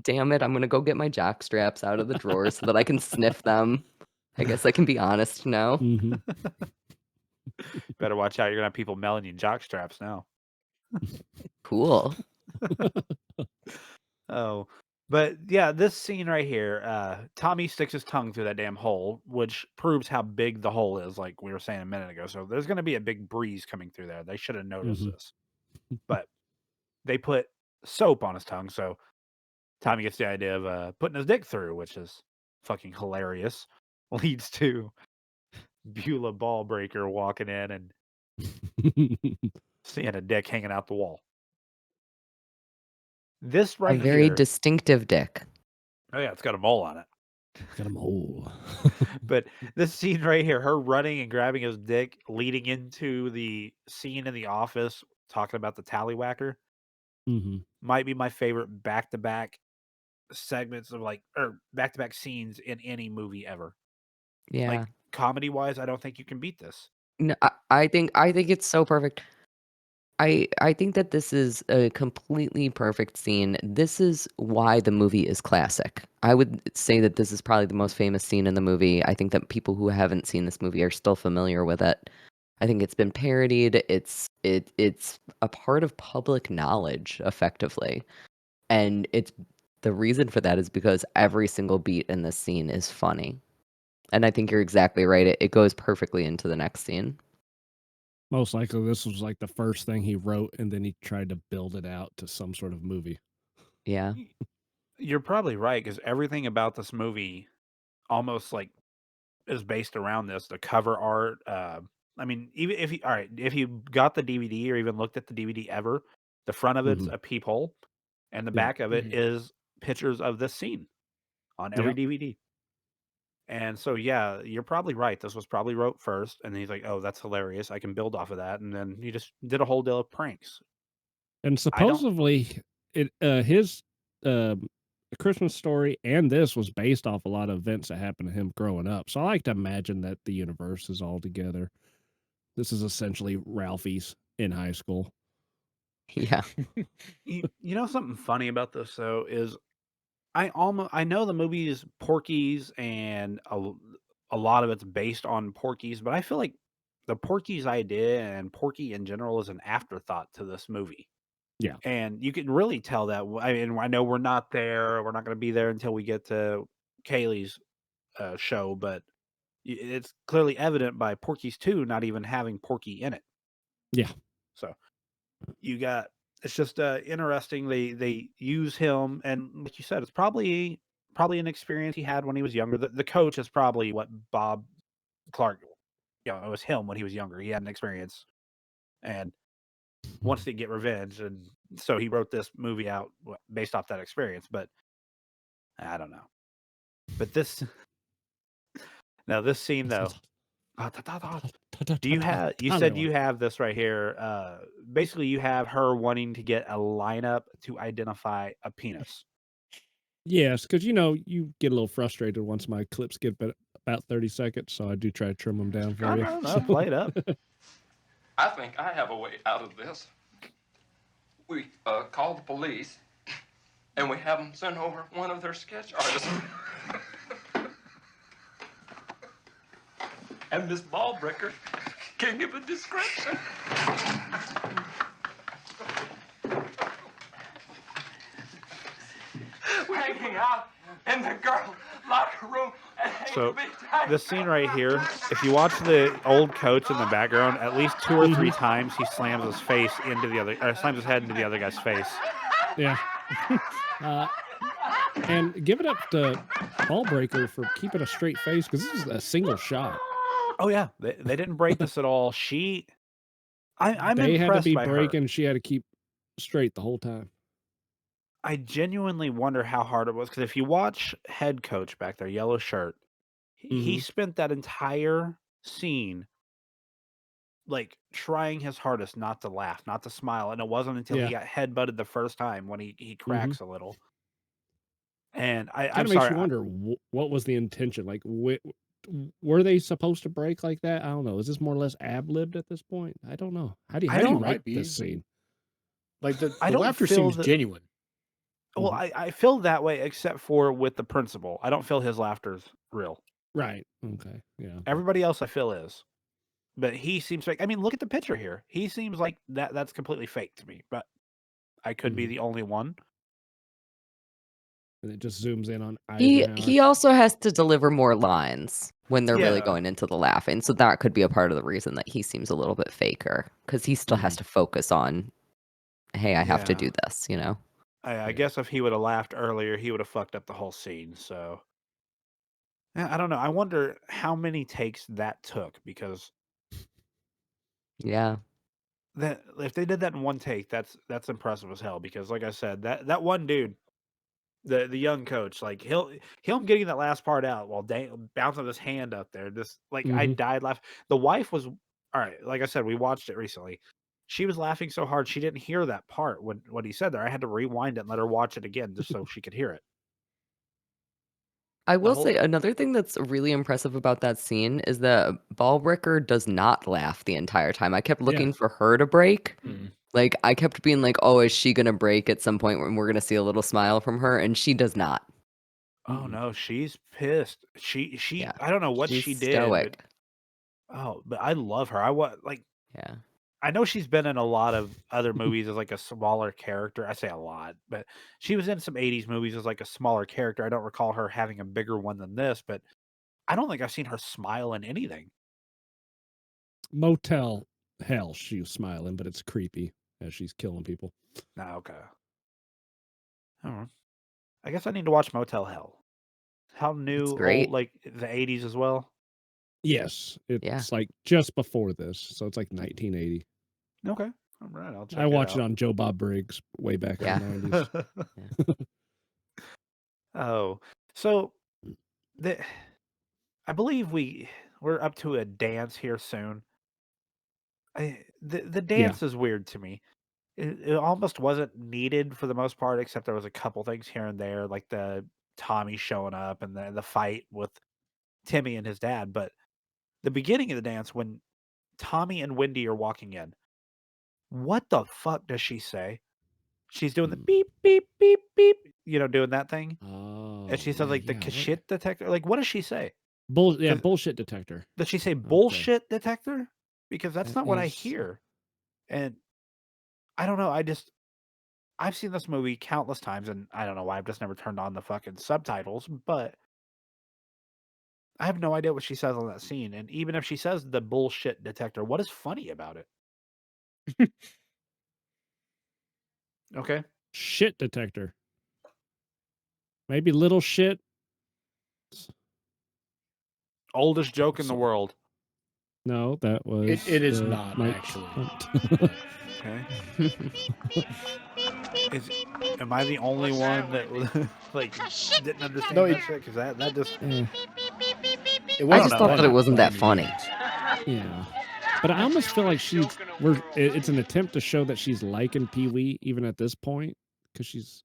Damn it, I'm gonna go get my jock straps out of the drawer so that I can sniff them. I guess I can be honest now. Mhm. Better watch out. You're going to have people mailing you jockstraps now. Cool. Oh, but yeah, this scene right here, Tommy sticks his tongue through that damn hole, which proves how big the hole is, like we were saying a minute ago. So there's going to be a big breeze coming through there. They should have noticed Mhm. this. But they put soap on his tongue, so Tommy gets the idea of putting his dick through, which is fucking hilarious. Leads to Beulah Ballbreaker walking in and seeing a dick hanging out the wall. This A right very here, distinctive dick. oh yeah, it's got a mole on it. Got him whole. But this scene right here, her running and grabbing his dick, leading into the scene in the office talking about the tallywhacker, Mhm. might be my favorite back-to-back segments of or back-to-back scenes in any movie ever. Like Yeah. comedy-wise, I don't think you can beat this. No, I think it's so perfect. I think that this is a completely perfect scene. This is why the movie is classic. I would say that this is probably the most famous scene in the movie. I think that people who haven't seen this movie are still familiar with it. I think it's been parodied. It's a part of public knowledge effectively. And it's the reason for that is because every single beat in this scene is funny. And I think you're exactly right. It goes perfectly into the next scene. Most likely, this was like the first thing he wrote, and then he tried to build it out to some sort of movie. Yeah. You're probably right because everything about this movie almost is based around this. The cover art. I mean, even if you all right, if you got the DVD or even looked at the DVD ever, the front of it's Mhm. a peephole, and the Yeah. back of it is pictures of this scene on every Yeah. DVD. And so, yeah, you're probably right. This was probably wrote first, and then he's like, "Oh, that's hilarious. I can build off of that." And then he just did a whole deal of pranks. And I don't. supposedly, his A Christmas Story and this was based off a lot of events that happened to him growing up. So I like to imagine that the universe is all together. This is essentially Ralphie's in high school. Yeah. You know something funny about this though is I know the movie is Porky's and a lot of it's based on Porky's, but I feel like the Porky's idea and Porky in general is an afterthought to this movie. Yeah. And you can really tell that. I mean, I know we're not there. We're not going to be there until we get to Cayley's show, but it's clearly evident by Porky's 2 not even having Porky in it. Yeah. So you got it's just interesting. They use him, and like you said, it's probably an experience he had when he was younger. The coach is probably what Bob Clark, it was him when he was younger. He had an experience and wants to get revenge, and so he wrote this movie out based off that experience. But I don't know. But this scene though. Do you have? You said you have this right here. Basically, you have her wanting to get a lineup to identify a penis. Yes, because you get a little frustrated once my clips get about 30 seconds, so I do try to trim them down for you. No, play it up. I think I have a way out of this. We call the police, and we have them send over one of their sketch artists. And this ball breaker can give a description. We're hanging out in the girl locker room. So this scene right here, if you watch the old coach in the background, at least 2 or 3 times he slams his face into the other, or slams his head into the other guy's face. Yeah. And give it up to Ballbreaker for keeping a straight face, because this is a single shot. Oh yeah, they didn't break this at all. I'm they had to impressed be by breaking. her. She had to keep straight the whole time. I genuinely wonder how hard it was, because if you watch head coach back there, yellow shirt, he spent that entire scene like trying his hardest not to laugh, not to smile, and it wasn't until he got headbutted the first time when he cracks a little. And I'm Kind of sorry. makes you wonder what was the intention. Like, were they supposed to break like that? I don't know. Is this more or less ad-libbed at this point? I don't know. How do you write this scene? Like the laughter seems genuine. Well, I feel that way, except for with the principal. I don't feel his laughter's real. Right. Okay. Yeah. Everybody else I feel is. But he seems fake. I mean, look at the picture here. He seems like that's completely fake to me. But I could be the only one. And it just zooms in on He also has to deliver more lines when they're really going into the laughing. So that could be a part of the reason that he seems a little bit faker, because he still has to focus on, hey, I have to do this, I guess if he would have laughed earlier, he would have fucked up the whole scene. So I don't know. I wonder how many takes that took, because that if they did that in one take, that's impressive as hell. Because like I said, that one dude, the young coach, like him getting that last part out while bouncing his hand up there, just like I died laughing. The wife was all right. Like I said, we watched it recently. She was laughing so hard she didn't hear that part when he said there. I had to rewind it and let her watch it again just so she could hear it. I will say another thing that's really impressive about that scene is that Ballbreaker does not laugh the entire time. I kept looking for her to break. Like, I kept being like, oh, is she going to break at some point when we're going to see a little smile from her? And she does not. Oh, no, she's pissed. She I don't know what She's she did. stoic. But I love her. Yeah. I know she's been in a lot of other movies as like a smaller character. I say a lot, but she was in some 80s movies as like a smaller character. I don't recall her having a bigger one than this, but I don't think I've seen her smile in anything. Motel Hell, she was smiling, but it's creepy as she's killing people. No, okay. I guess I need to watch Motel Hell. How new, old, like the 80s as well? Yes. It's like just before this. So it's like 1980. Okay. All right. I'll check I watched it it on Joe Bob Briggs way back in the 90s. Oh, so I believe we're up to a dance here soon. The dance is weird to me. It almost wasn't needed for the most part, except there was a couple things here and there, like the Tommy showing up and the fight with Timmy and his dad. But the beginning of the dance, when Tommy and Wendy are walking in, what the fuck does she say? She's doing the beep, beep, beep, beep, doing that thing. and she said, man, like, the yeah, what? shit detector. Like, what does she say? Yeah, 'Cause bullshit detector. does she say Okay. bullshit detector? Because that's That not what I is hear. And I don't know. I've seen this movie countless times, and I don't know why I've just never turned on the fucking subtitles, but I have no idea what she says on that scene. And even if she says the bullshit detector, what is funny about it? Okay. shit detector. Maybe little shit. Oldest joke in the So- world. No, that was. It is not Mike actually. Hunt. But Okay. Am I the only one that like didn't understand No, that shit? Because that just Eh, it I wasn't just thought that it funny wasn't by that any funny. means. yeah. But I almost feel like it's an attempt to show that she's liking Pee Wee even at this point, because she's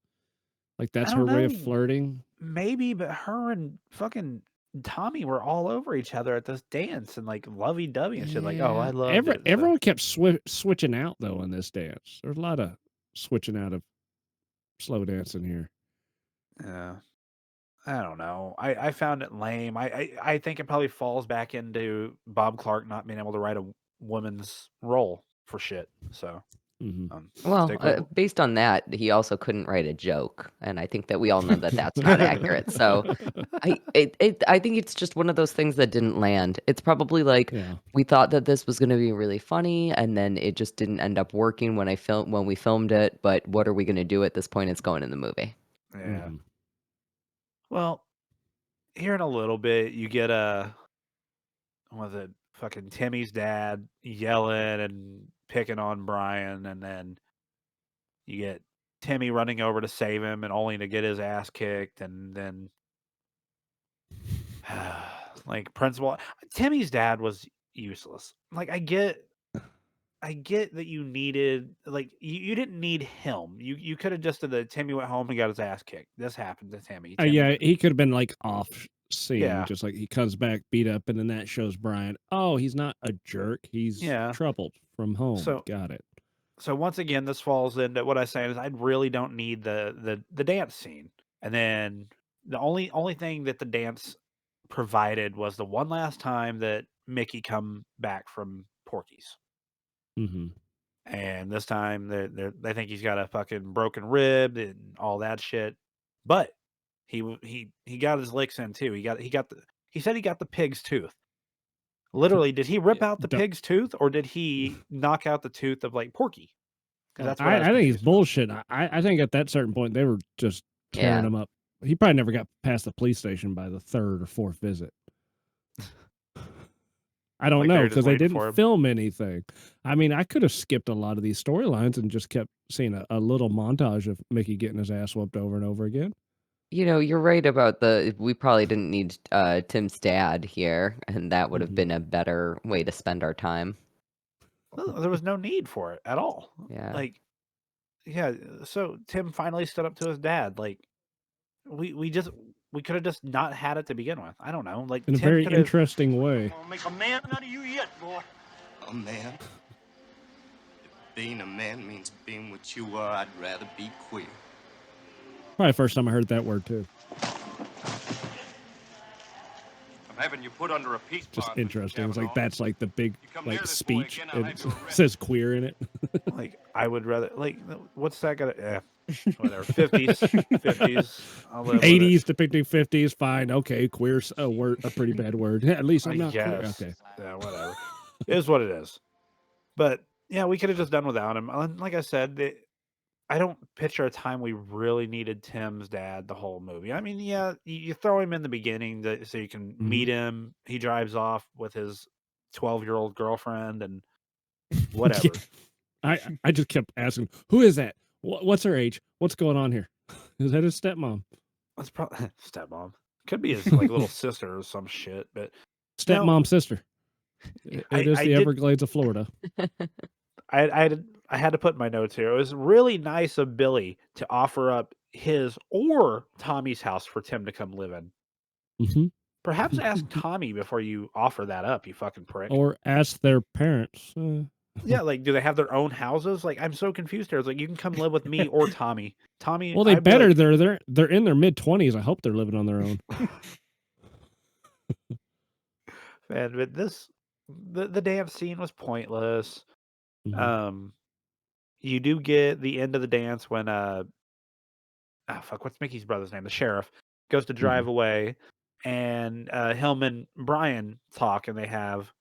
like that's I her don't way of know. flirting. Maybe, but her and fucking Tommy were all over each other at this dance and like lovey dovey and shit. Like, oh, I loved it. So- Everyone kept switching out though in this dance. There's a lot of switching out of slow dancing here. Yeah. I don't know. I found it lame. I think it probably falls back into Bob Clark not being able to write a woman's role for shit. So, Well, stick with based on that, he also couldn't write a joke, and I think that we all know that that's not accurate. So, I think it's just one of those things that didn't land. It's probably like Yeah. we thought that this was going to be really funny, and then it just didn't end up working when we filmed it. But what are we going to do at this point? It's going in the movie. Yeah. Well, here in a little bit, you get was it fucking Timmy's dad yelling and picking on Brian, and then you get Timmy running over to save him, and only to get his ass kicked, and then like Principal Timmy's dad was useless. Like I get that you needed like you didn't need him. You could have just did the Timmy went home and got his ass kicked. This happened to Timmy. Yeah, he could have been like off scene, Yeah. just like he comes back beat up, and then that shows Brian. Oh, he's not a jerk. He's Yeah. troubled from home. So- Got it. So once again, this falls into what I say is I really don't need the dance scene. And then the only thing that the dance provided was the one last time that Mickey come back from Porky's. Mm-hmm. And this time they think he's got a fucking broken rib and all that shit. But he got his licks in too. He said he got the pig's tooth. Literally, did he rip out the pig's tooth or did he knock out the tooth of like Porky? 'Cause that's what I was I think he's confused bullshit. I think at that certain point they were just tearing Yeah. him up. He probably never got past the police station by the third or fourth visit. I don't Like, know they were just because they waiting for didn't him. film anything. I mean, I could have skipped a lot of these storylines and just kept seeing a little montage of Mickey getting his ass whooped over and over again. You know, you're right about we probably didn't need Tim's dad here, and that would have been a better way to spend our time. Well, there was no need for it at all. Yeah. Like, yeah. So Tim finally stood up to his dad. Like, we could have just not had it to begin with. I don't know. Like, In a Tim very could have. interesting way. I'll make a man out of you yet, boy. A man? If being a man means being what you are, I'd rather be queer. Probably first time I heard that word too. I'm having you put under a peace Just bond, Mr. interesting. It's like Kavanaugh. that's like the big come near like this boy speech. again, I'll It have you arrested. says queer in it. Like, I would rather. Like, what's that gonna? Whatever. 50s. I'll live with it. 80s depicting 50s. Fine. Okay. Queer's a pretty bad word. At least I'm not queer. Yes. Okay. Yeah, whatever. It is what it is. But yeah, we could have just done without him. And like I said, I don't picture a time we really needed Tim's dad the whole movie. I mean, yeah, you throw him in the beginning so you can meet him. He drives off with his 12-year-old girlfriend and whatever. I just kept asking, who is that? What's her age? What's going on here? Is that his stepmom? That's probably stepmom. Could be his like little sister or some shit. But Stepmom sister. It is I the did- Everglades of Florida. I had to put in my notes here. It was really nice of Billy to offer up his or Tommy's house for Tim to come live in. Mm-hmm. Perhaps ask Tommy before you offer that up, you fucking prick. Or ask their parents. Yeah, like, do they have their own houses? Like, I'm so confused here. It's like, you can come live with me or Tommy. Tommy, Well, they I'd be better. like, They're in their mid-20s. I hope they're living on their own. man, but the dance scene was pointless. Mhm. You do get the end of the dance when fuck, what's Mickey's brother's name? The sheriff goes to drive Mhm. away, and Him and Brian talk, and they have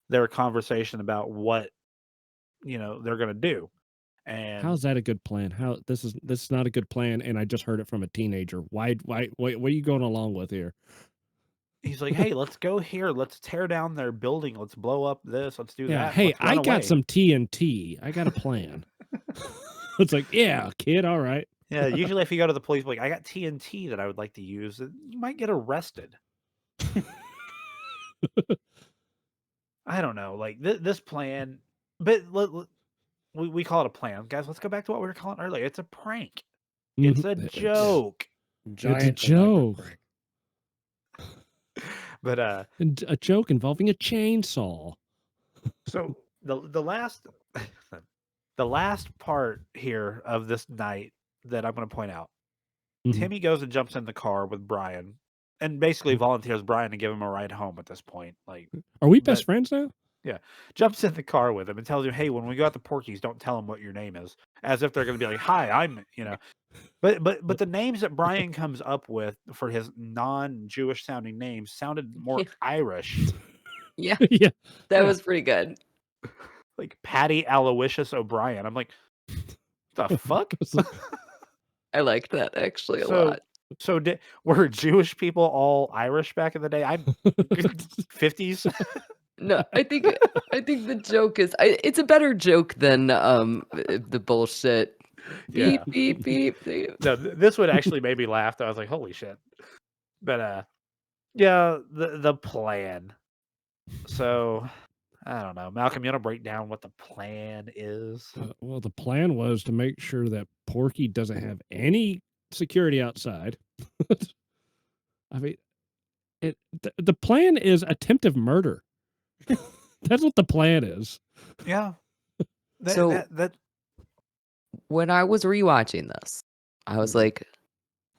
their conversation about what they're gonna do. And How's that a good plan? This is not a good plan, and I just heard it from a teenager. Why what are you going along with here? he's like, "Hey, let's go here. Let's tear down their building. Let's blow up this. Let's do Yeah, that. hey, Let's run I got away." some TNT. I got a plan. It's like, yeah, kid, all right. Yeah, usually if you go to the police, like, I got TNT that I would like to use, you might get arrested. I don't know, like this plan, but we call it a plan, guys. Let's go back to what we were calling earlier. It's a prank. It's a joke. It's a Giant joke. prank. But And a joke involving a chainsaw. so the last the last part here of this night that I'm going to point out, Mhm. Timmy goes and jumps in the car with Brian, and basically volunteers Brian to give him a ride home at this point. Like, Are we best friends now? yeah, jumps in the car with him and tells him, "Hey, when we go out to Porky's, don't tell him what your name is," as if they're going to be like, "Hi, I'm." But the names that Brian comes up with for his non-Jewish sounding names sounded more Irish. Yeah, Yeah. that was pretty good. Like Patty Aloysius O'Brien. I'm like, the fuck? I liked that actually a So lot. so were Jewish people all Irish back in the day? I'm 50s. No, I think the joke is it's a better joke than the bullshit beep Yeah. beep beep. beep. No, this would actually made me laugh. I was like, holy shit. But yeah, the plan. So I don't know. Malcolm, you want to break down what the plan is? Well, the plan was to make sure that Porky doesn't have any security outside. I mean, the plan is attempted murder. That's what the plan is. Yeah. So that when I was rewatching this, I was like,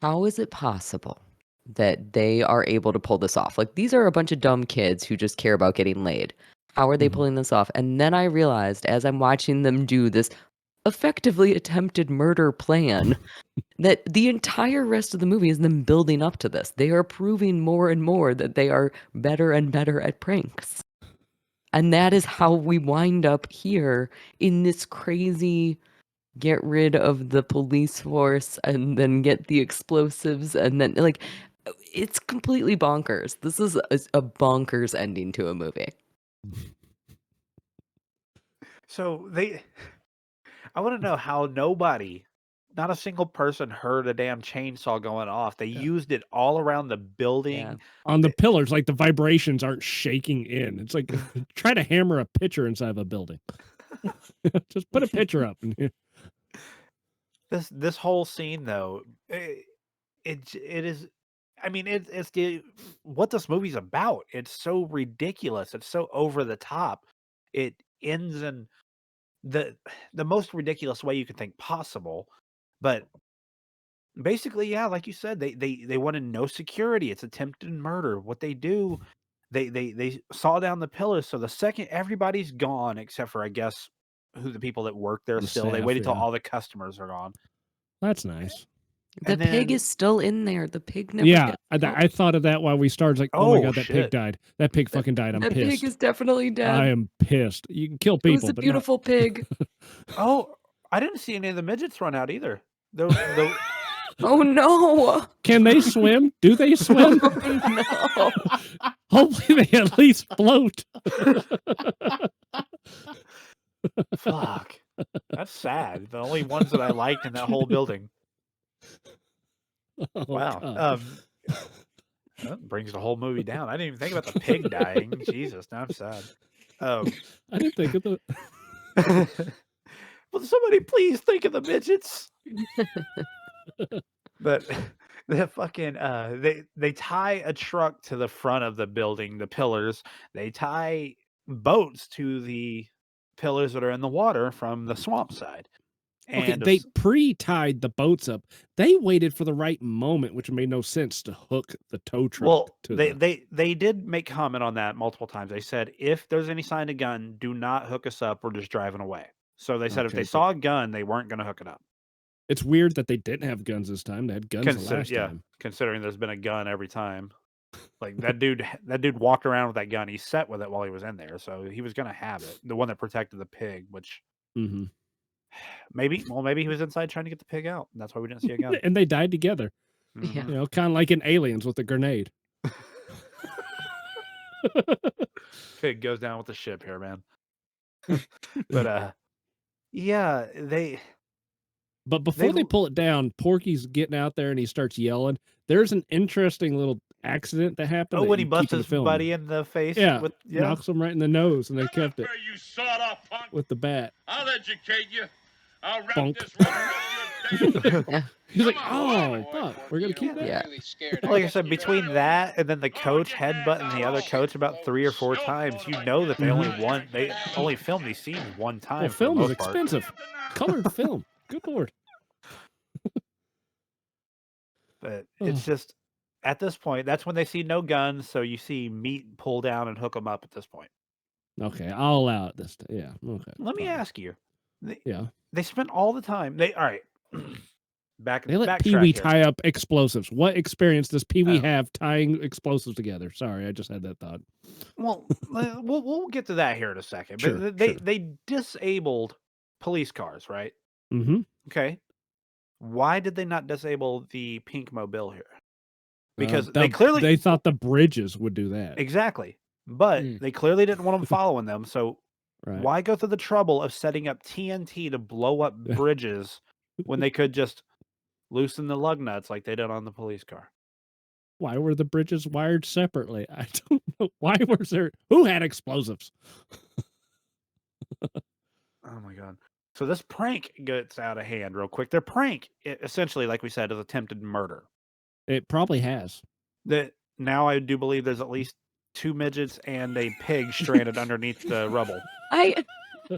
how is it possible that they are able to pull this off? Like, these are a bunch of dumb kids who just care about getting laid. How are they pulling this off? And then I realized as I'm watching them do this effectively attempted murder plan that the entire rest of the movie is them building up to this. They are proving more and more that they are better and better at pranks. And that is how we wind up here in this crazy get rid of the police force and then get the explosives and then like it's completely bonkers. This is a bonkers ending to a movie. So I want to know how nobody, not a single person, heard a damn chainsaw going off. They used it all around the building. On the pillars, like the vibrations aren't shaking in. It's like try to hammer a pitcher inside of a building. Just put a pitcher up. This whole scene though, it is. I mean, it's what this movie's about. It's so ridiculous. It's so over the top. It ends in the most ridiculous way you could think possible. But basically, yeah, like you said, they wanted no security. It's attempted murder. What they do, they saw down the pillars. So the second everybody's gone, except for I guess who the people that work there The still, they staff, waited till yeah. all the customers are gone. That's nice. The And pig then- is still in there. The pig never Yeah, gets killed. I thought of that while we started. Like, oh my Oh, god, that pig shit. died. That pig fucking died. I'm That pissed. pig is definitely dead. I am pissed. You can kill It people, was a but beautiful pig. Oh, I didn't see any of the midgets run out either. Oh no! can they swim? Do they swim? No. Hopefully, they at least float. Fuck. That's sad. The only ones that I liked in that whole building. Oh, Wow. God. That brings the whole movie down. I didn't even think about the pig dying. Jesus, now I'm sad. I didn't think of the. Will somebody please think of the midgets? But the fucking they tie a truck to the front of the building, the pillars. They tie boats to the pillars that are in the water from the swamp side. Okay, And they pre-tied the boats up. They waited for the right moment, which made no sense to hook the tow truck to they did make comment on that multiple times. They said, if there's any sign of gun, do not hook us up. We're just driving away. So they said if they saw a gun, they weren't going to hook it up. It's weird that they didn't have guns this time. They had guns the last time. Considering there's been a gun every time. Like that dude walked around with that gun. He sat with it while he was in there, so he was going to have it. The one that protected the pig, which maybe he was inside trying to get the pig out. And that's why we didn't see a gun. And they died together. Yeah. You know, kind of like in Aliens with the grenade. Pig goes down with the ship here, man. But yeah, But before they pull it down, Porky's getting out there and he starts yelling. There's an interesting little accident that happened. Oh, when he busts his buddy in the face? Yeah, knocks him right in the nose, and they kept it You sawed-off punk. with the bat. I'll educate you. I'll wrap Bonk. this rubber up your He's like, oh, fuck, we're going to keep that? Yeah. Like I said, between that and then the coach headbutting the other coach about 3 or 4 times, you know that they only filmed these scenes one time. Well, for the film is most part. expensive. Colored film. Good Lord. But it's just, at this point, that's when they see no guns, so you see Meat pull down and hook them up at this point. Okay, I'll allow it this time. Yeah, okay. Let me ask you. Yeah. They spent all the time. All right. They let Pee-wee tie up explosives. What experience does Pee-wee have tying explosives together? Sorry, I just had that thought. Well, we'll get to that here in a second. Sure, But they disabled police cars, right? Mm-hmm. Okay. Why did they not disable the pink mobile here? Because they thought the bridges would do that. Exactly. But they clearly didn't want them following them. So why go through the trouble of setting up TNT to blow up bridges when they could just loosen the lug nuts like they did on the police car? Why were the bridges wired separately? I don't know. Why was there? Who had explosives? Oh my God. So this prank gets out of hand real quick. Their prank, essentially, like we said, is attempted murder. It probably has. Now I do believe there's at least 2 midgets and a pig stranded underneath the rubble.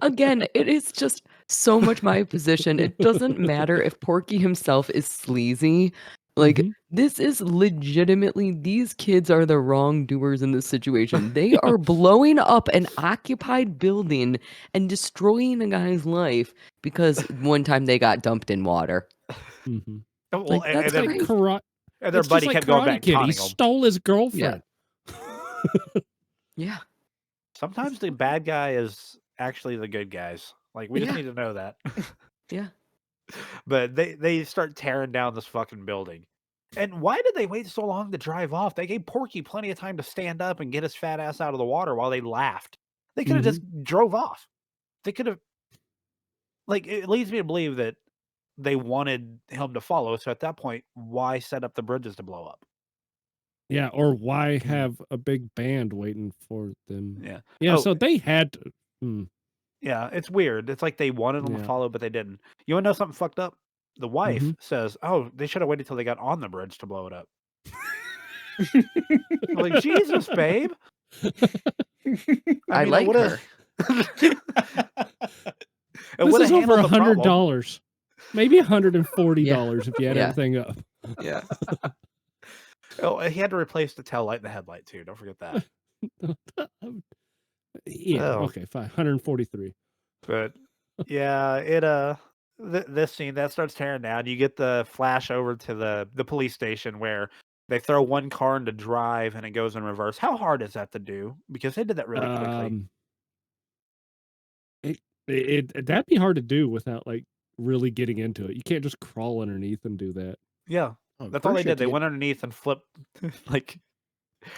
Again, it is just so much my position. It doesn't matter if Porky himself is sleazy. Like, this is legitimately, these kids are the wrongdoers in this situation. They are blowing up an occupied building and destroying a guy's life because one time they got dumped in water. Well, Like, that's and crazy. their It's buddy just kept like going Karate back Kid. taunting He him. stole his girlfriend. Yeah. Sometimes the bad guy is actually the good guys. Like, we just need to know that. Yeah. But they start tearing down this fucking building. And why did they wait so long to drive off? They gave Porky plenty of time to stand up and get his fat ass out of the water while they laughed. They could have just drove off. They could have... Like, it leads me to believe that they wanted him to follow. So at that point, why set up the bridges to blow up? Yeah, or why have a big band waiting for them? Yeah. Yeah, Oh. so they had to... Yeah, it's weird. It's like they wanted them to follow, but they didn't. You want to know something fucked up? The wife says, "Oh, they should have waited till they got on the bridge to blow it up." I'm like, Jesus, babe. I like her. This is over $100. Maybe $140 if you add everything up. Yeah. Oh, he had to replace the tail light and the headlight too. Don't forget that. Yeah. Okay. Fine. 143. But yeah, it this scene that starts tearing down. You get the flash over to the police station where they throw one car into drive and it goes in reverse. How hard is that to do? Because they did that really quickly. That'd be hard to do without like really getting into it. You can't just crawl underneath and do that. Yeah, that's all they did. They went underneath and flipped like.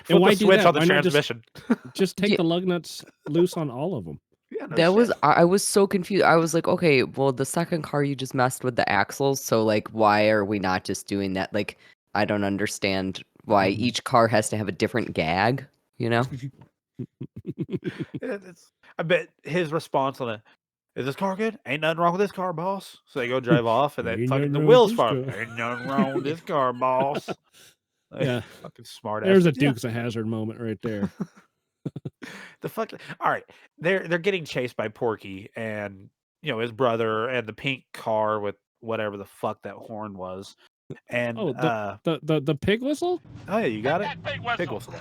And why the switch do that? on the Why not transmission? Just take the lug nuts loose on all of them. Yeah, no That was shit. I was so confused. I was like, okay, well, the second car you just messed with the axles, so like, why are we not just doing that? Like, I don't understand why each car has to have a different gag. You know? I bet his response on it is, "This car good? Ain't nothing wrong with this car, boss." So they go drive off, and then Ain't fucking the nothing wrong wheels with fall. this car. Ain't nothing wrong with this car, boss. Yeah. Fucking smart ass. There's a Dukes of Hazzard moment right there. The fuck. All right, they're getting chased by Porky and his brother and the pink car with whatever the fuck that horn was. And Oh, the pig whistle? oh yeah, you got it. Pig whistle.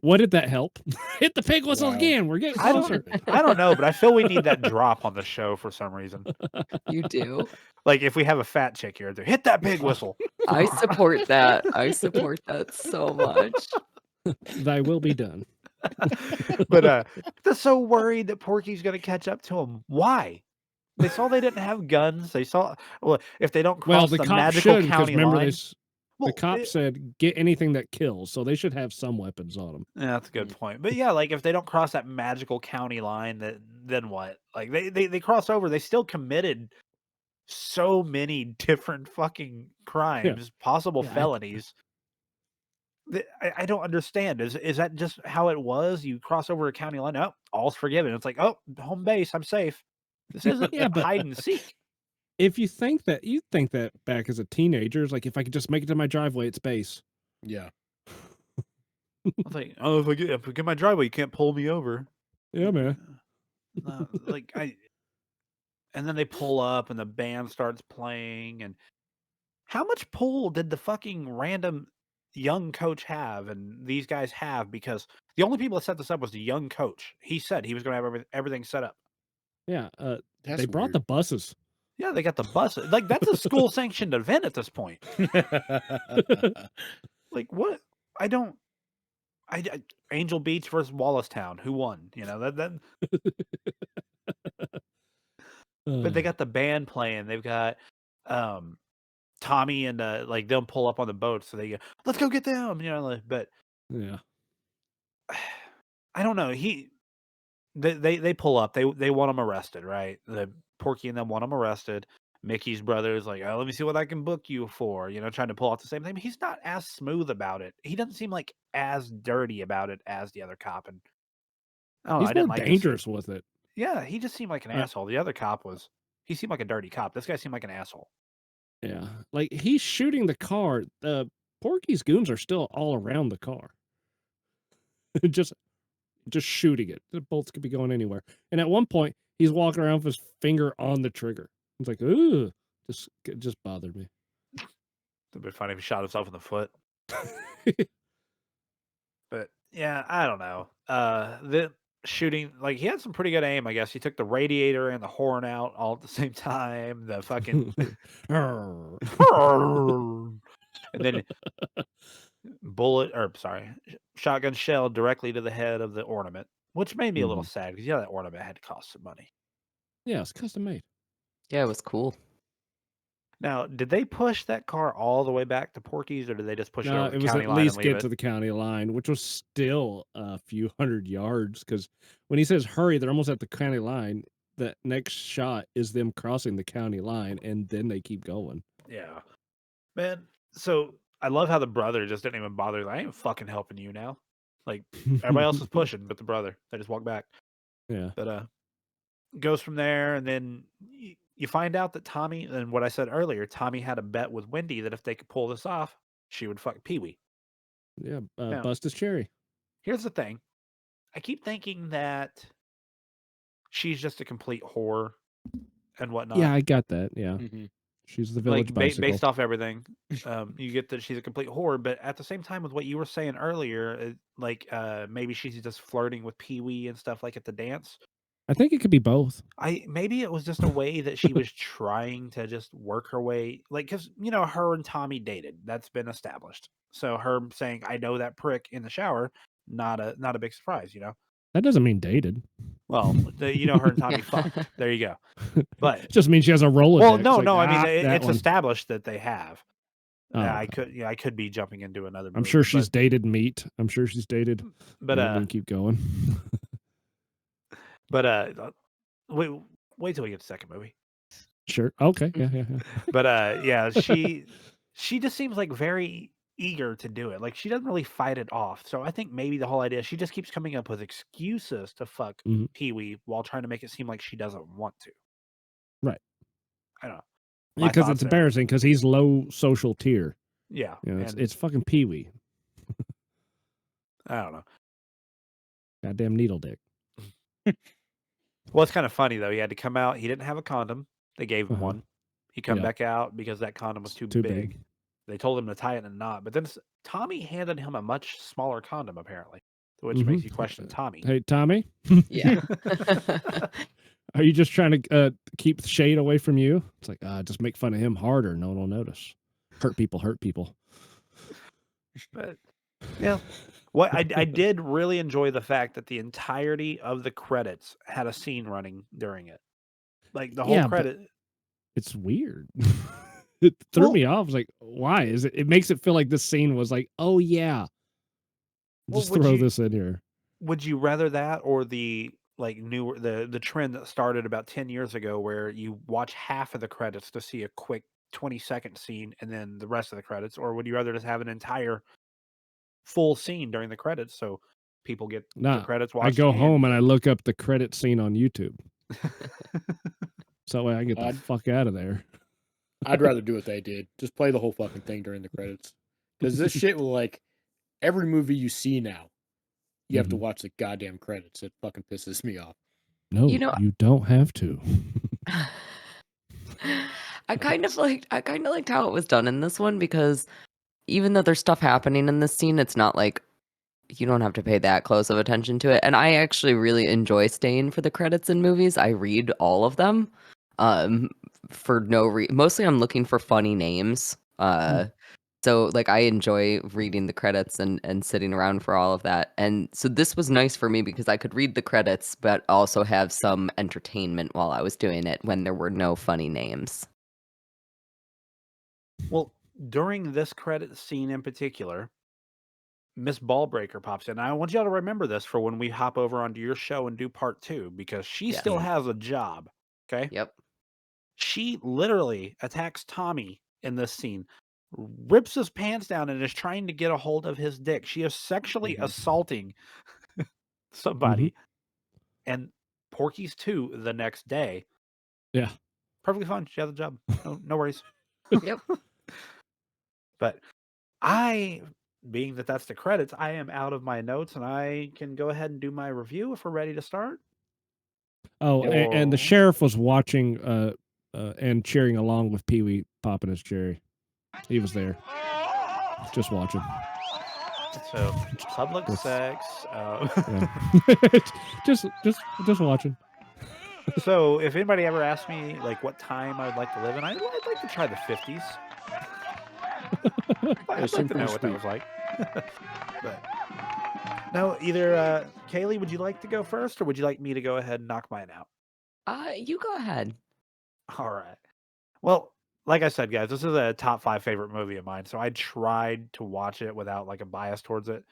What did that help? Hit the pig whistle Wow. again. We're getting I closer. don't know, but I feel we need that drop on the show for some reason. You do? Like if we have a fat chick here, hit that pig whistle. I support that. I support that so much. Thy will be done. But they're so worried that Porky's gonna catch up to him. Why? They saw they didn't have guns. They saw if they don't cross The the cop magical should, because county remember line. the cop said get anything that kills, so they should have some weapons on them. Yeah, that's a good point. But yeah, like if they don't cross that magical county line, then what? Like they cross over, they still committed so many different fucking crimes, possible felonies. I don't understand. Is that just how it was? You cross over a county line, oh, all's forgiven. It's like, oh, home base, I'm safe. This isn't hide and seek. If you think that back as a teenager, it's like if I could just make it to my driveway, it's base. Yeah. I was like, oh, if I get my driveway, you can't pull me over. Yeah, man. And then they pull up and the band starts playing. And how much pull did the fucking random young coach have and these guys have? Because the only people that set this up was the young coach. He said he was going to have everything set up. Yeah, That's they brought weird. the buses. Yeah, they got the buses. Like that's a school sanctioned event at this point. Like what? I Angel Beach versus Wallacestown. Who won? That. But they got the band playing. They've got Tommy and like they'll pull up on the boat, so they go, let's go get them. But yeah, I don't know. They pull up. They want him arrested, right? The Porky and them want him arrested. Mickey's brother is like, oh, let me see what I can book you for. Trying to pull off the same thing. He's not as smooth about it. He doesn't seem like as dirty about it as the other cop. And he's more dangerous with it. Yeah, he just seemed like an asshole. The other cop he seemed like a dirty cop. This guy seemed like an asshole. Yeah, like he's shooting the car. Porky's goons are still all around the car. just shooting it. The bolts could be going anywhere. And at one point, he's walking around with his finger on the trigger. It's like, ooh, it just bothered me. It'd be funny if he shot himself in the foot. But yeah, I don't know. The shooting, like he had some pretty good aim, I guess. He took the radiator and the horn out all at the same time. The fucking and then shotgun shell directly to the head of the ornament, which made me a little sad because that ornament had to cost some money. Yeah, it's custom made. Yeah, it was cool. Now, did they push that car all the way back to Porky's, or did they just push it over the was county at line least and leave get it? to the county line, which was still a few hundred yards. Because when he says hurry, they're almost at the county line. The next shot is them crossing the county line, and then they keep going. Yeah, man. So I love how the brother just didn't even bother. Like, I ain't fucking helping you now. Like everybody else is pushing, but the brother, they just walk back. Yeah. But goes from there, and then you find out that Tommy, and what I said earlier, Tommy had a bet with Wendy that if they could pull this off, she would fuck Pee-wee. Yeah, Now, bust his cherry. Here's the thing. I keep thinking that she's just a complete whore and whatnot. Yeah, I got that. Yeah. She's the village bicycle. Based off everything, you get that she's a complete whore. But at the same time, with what you were saying earlier, maybe she's just flirting with Pee-wee and stuff like at the dance. I think it could be both. Maybe it was just a way that she was trying to just work her way, like, because her and Tommy dated. That's been established. So her saying, "I know that prick" in the shower, not a big surprise. That doesn't mean dated. Well, her and Tommy fucked. There you go. But it just means she has a Rolodex. Well, no, like, I mean it's one. established that they have. Oh, I could be jumping into another movie. I'm sure she's dated Meat. I'm sure she's dated. But we can keep going. But wait till we get the second movie. Sure. Okay. Yeah. But yeah, she just seems like very eager to do it. Like she doesn't really fight it off. So I think maybe the whole idea, she just keeps coming up with excuses to fuck Pee-wee while trying to make it seem like she doesn't want to. Right. I don't know. Because it's embarrassing because he's low social tier. Yeah. It's fucking Pee-wee. I don't know. Goddamn needle dick. Well, it's kind of funny though. He had to come out. He didn't have a condom. They gave him Uh-huh. one. He come Yeah. back out because that condom was too Too big. big. They told him to tie it in a knot, but then Tommy handed him a much smaller condom apparently, which Mhm. makes you question Tommy. Hey, Tommy, Yeah. are you just trying to keep the shade away from you? It's like, just make fun of him harder. No one will notice. Hurt people, hurt people. But yeah, what I did really enjoy the fact that the entirety of the credits had a scene running during it, like the whole Yeah, but credit. it's weird. It threw Well, me off. I was like, why? Is it? It makes it feel like this scene was like, oh yeah, well, just throw this in here. would you rather that or the like newer the trend that started about 10 years ago where you watch half of the credits to see a quick 20-second scene and then the rest of the credits, or would you rather just have an entire full scene during the credits so people get the Nah, credits I watched go and home and I look up the credit scene on YouTube, so that way I can get the I'd- fuck out of there. I'd rather do what they did. Just play the whole fucking thing during the credits. Because this shit will, like, every movie you see now, you have to watch the goddamn credits. It fucking pisses me off. No, You know, you don't have to. I kind of liked how it was done in this one because even though there's stuff happening in this scene, it's not like you don't have to pay that close of attention to it. And I actually really enjoy staying for the credits in movies. I read all of them. For no mostly I'm looking for funny names. So like I enjoy reading the credits and sitting around for all of that. And so this was nice for me because I could read the credits but also have some entertainment while I was doing it when there were no funny names. well, during this credit scene in particular, Miss Ballbreaker pops in. I want y'all to remember this for when we hop over onto your show and do part 2 because she Yes. still has a job. Okay. Yep. She literally attacks Tommy in this scene, rips his pants down, and is trying to get a hold of his dick. She is sexually assaulting somebody. And Porky's 2 the next day. Yeah. Perfectly fine. She has a job. No worries. Yep. But being that that's the credits, I am out of my notes and I can go ahead and do my review if we're ready to start. Oh, and the sheriff was watching and cheering along with Pee Wee popping his cherry. He was there, just watching. So public sex. Yeah. just watching. So if anybody ever asks me like what time I would like to live in, I'd like to try the 50s. I'd like to know what that was like. But no, either Cayley, would you like to go first, or would you like me to go ahead and knock mine out? You go ahead. All right. Well, like I said, guys, this is a top 5 favorite movie of mine. So I tried to watch it without like a bias towards it,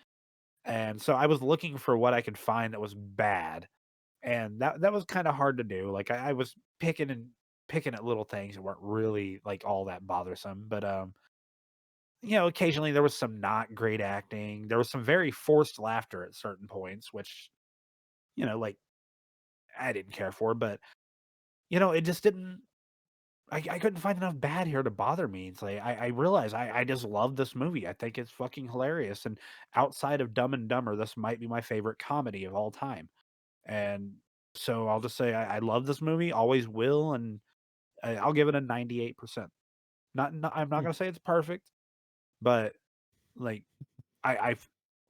and so I was looking for what I could find that was bad, and that was kind of hard to do. Like I was picking at little things that weren't really like all that bothersome, but occasionally there was some not great acting. There was some very forced laughter at certain points, which, like I didn't care for, but it just didn't. I couldn't find enough bad here to bother me. It's like I realize I just love this movie. I think it's fucking hilarious. And outside of Dumb and Dumber, this might be my favorite comedy of all time. And so I'll just say I love this movie, always will, and I'll give it a 98%. I'm not gonna say it's perfect, but like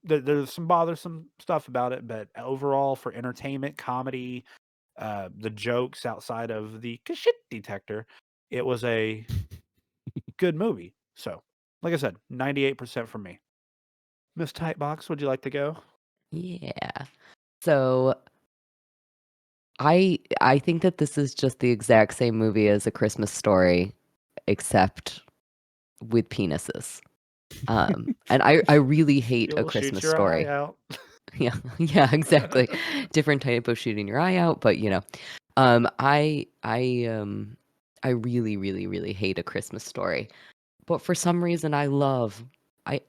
there's some bothersome stuff about it, but overall for entertainment, comedy, the jokes outside of the shit detector, it was a good movie. So, like I said, 98% from me. Miss Tightbox, would you like to go? Yeah. So I think that this is just the exact same movie as A Christmas Story, except with penises. And I really hate A You'll shoot Christmas your Story. eye out. Yeah, exactly. Different type of shooting your eye out, but I really, really, really hate A Christmas Story. But for some reason I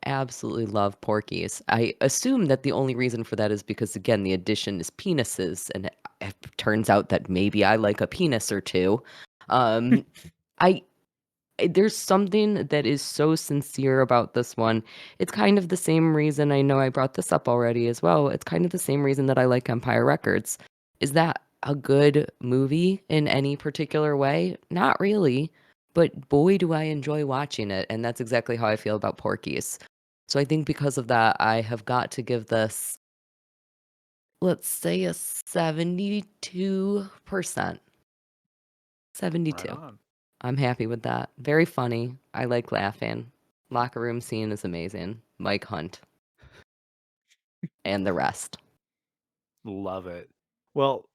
absolutely love Porky's. I assume that the only reason for that is because again the addition is penises, and it turns out that maybe I like a penis or two. I there's something that is so sincere about this one. It's kind of the same reason, I know I brought this up already as well. It's kind of the same reason that I like Empire Records. Is that a good movie in any particular way? Not really, but boy, do I enjoy watching it. And that's exactly how I feel about Porky's. So I think because of that, I have got to give this, let's say, a 72%. 72. Right on. I'm happy with that. Very funny. I like laughing. Locker room scene is amazing. Mike Hunt and the rest. Love it. Well,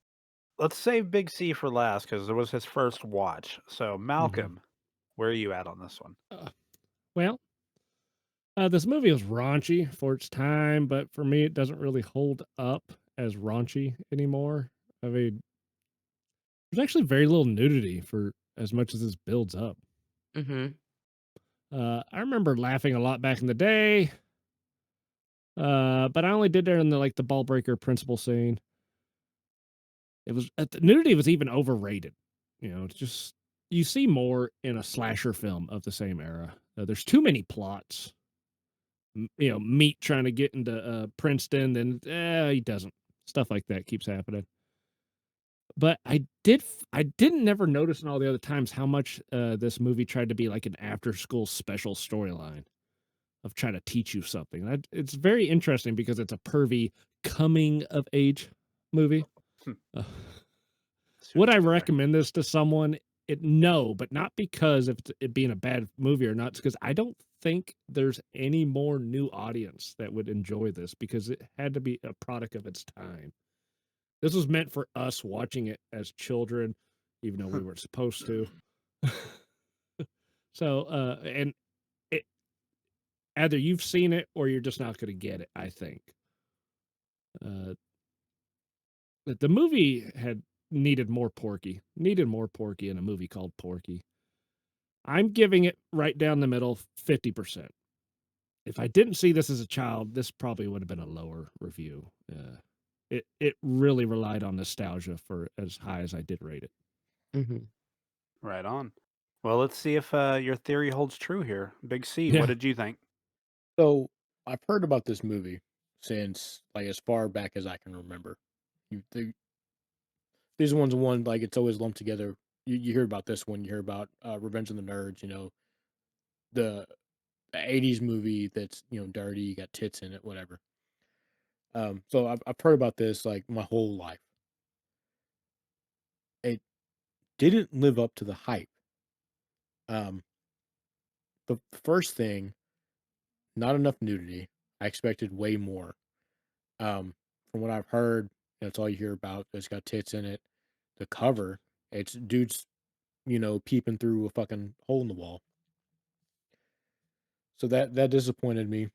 let's save Big C for last because it was his first watch. So, Malcolm, where are you at on this one? Well, this movie was raunchy for its time, but for me, it doesn't really hold up as raunchy anymore. I mean, there's actually very little nudity for as much as this builds up. Mm-hmm. I remember laughing a lot back in the day, but I only did there in the ball breaker principal scene. It was the nudity was even overrated. It's just you see more in a slasher film of the same era. There's too many plots. Meat trying to get into Princeton, then he doesn't. Stuff like that keeps happening. But I didn't never notice in all the other times how much this movie tried to be like an after school special storyline of trying to teach you something. It's very interesting because it's a pervy coming of age movie. Uh, would I recommend this to someone? No, but not because of it being a bad movie or not. It's because I don't think there's any more new audience that would enjoy this because it had to be a product of its time. This was meant for us watching it as children, even though we weren't supposed to. So, and it either you've seen it or you're just not going to get it, I think. The movie needed more Porky in a movie called Porky. I'm giving it right down the middle, 50%. If I didn't see this as a child, this probably would have been a lower review. It really relied on nostalgia for as high as I did rate it. Mm-hmm. Right on. Well, let's see if your theory holds true here. Big C, Yeah. what did you think? So I've heard about this movie since as far back as I can remember. These ones like it's always lumped together. You hear about this one. You hear about Revenge of the Nerds. The 80s movie that's dirty. You got tits in it. Whatever. So I've heard about this like my whole life. It didn't live up to the hype. The first thing, not enough nudity. I expected way more. From what I've heard, that's all you hear about. It's got tits in it. The cover, it's dudes, peeping through a fucking hole in the wall. So that disappointed me.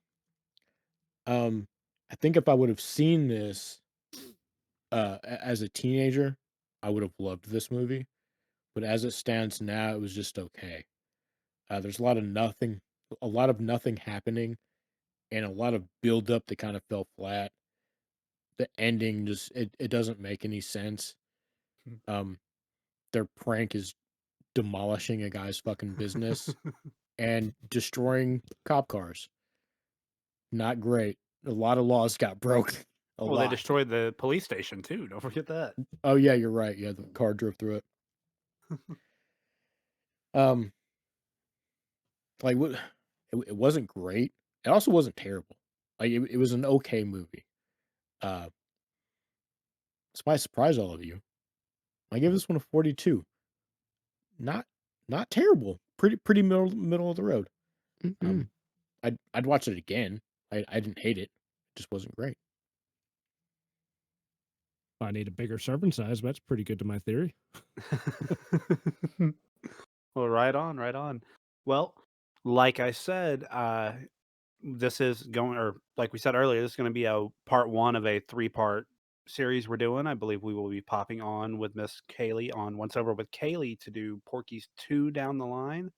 I think if I would have seen this as a teenager, I would have loved this movie. But as it stands now, it was just okay. There's a lot of nothing happening, and a lot of build up that kind of fell flat. The ending just it doesn't make any sense. Um, their prank is demolishing a guy's fucking business and destroying cop cars. Not great. A lot of laws got broken. A Well, lot. they destroyed the police station too. Don't forget that. Oh yeah, you're right. Yeah, the car drove through it. Um, like what? It wasn't great. It also wasn't terrible. Like it was an okay movie. Uh, despite surprise all of you, I give this one a 42. Not not terrible. Pretty middle of the road. Mm-hmm. I'd watch it again. I didn't hate it. It just wasn't great. I need a bigger serving size, but that's pretty good to my theory. Well, right on, right on. Well, like I said, this is going, or like we said earlier, this is going to be a part one of a 3-part series we're doing. I believe we will be popping on with Miss Cayley on Once Over with Cayley to do Porky's 2 down the line.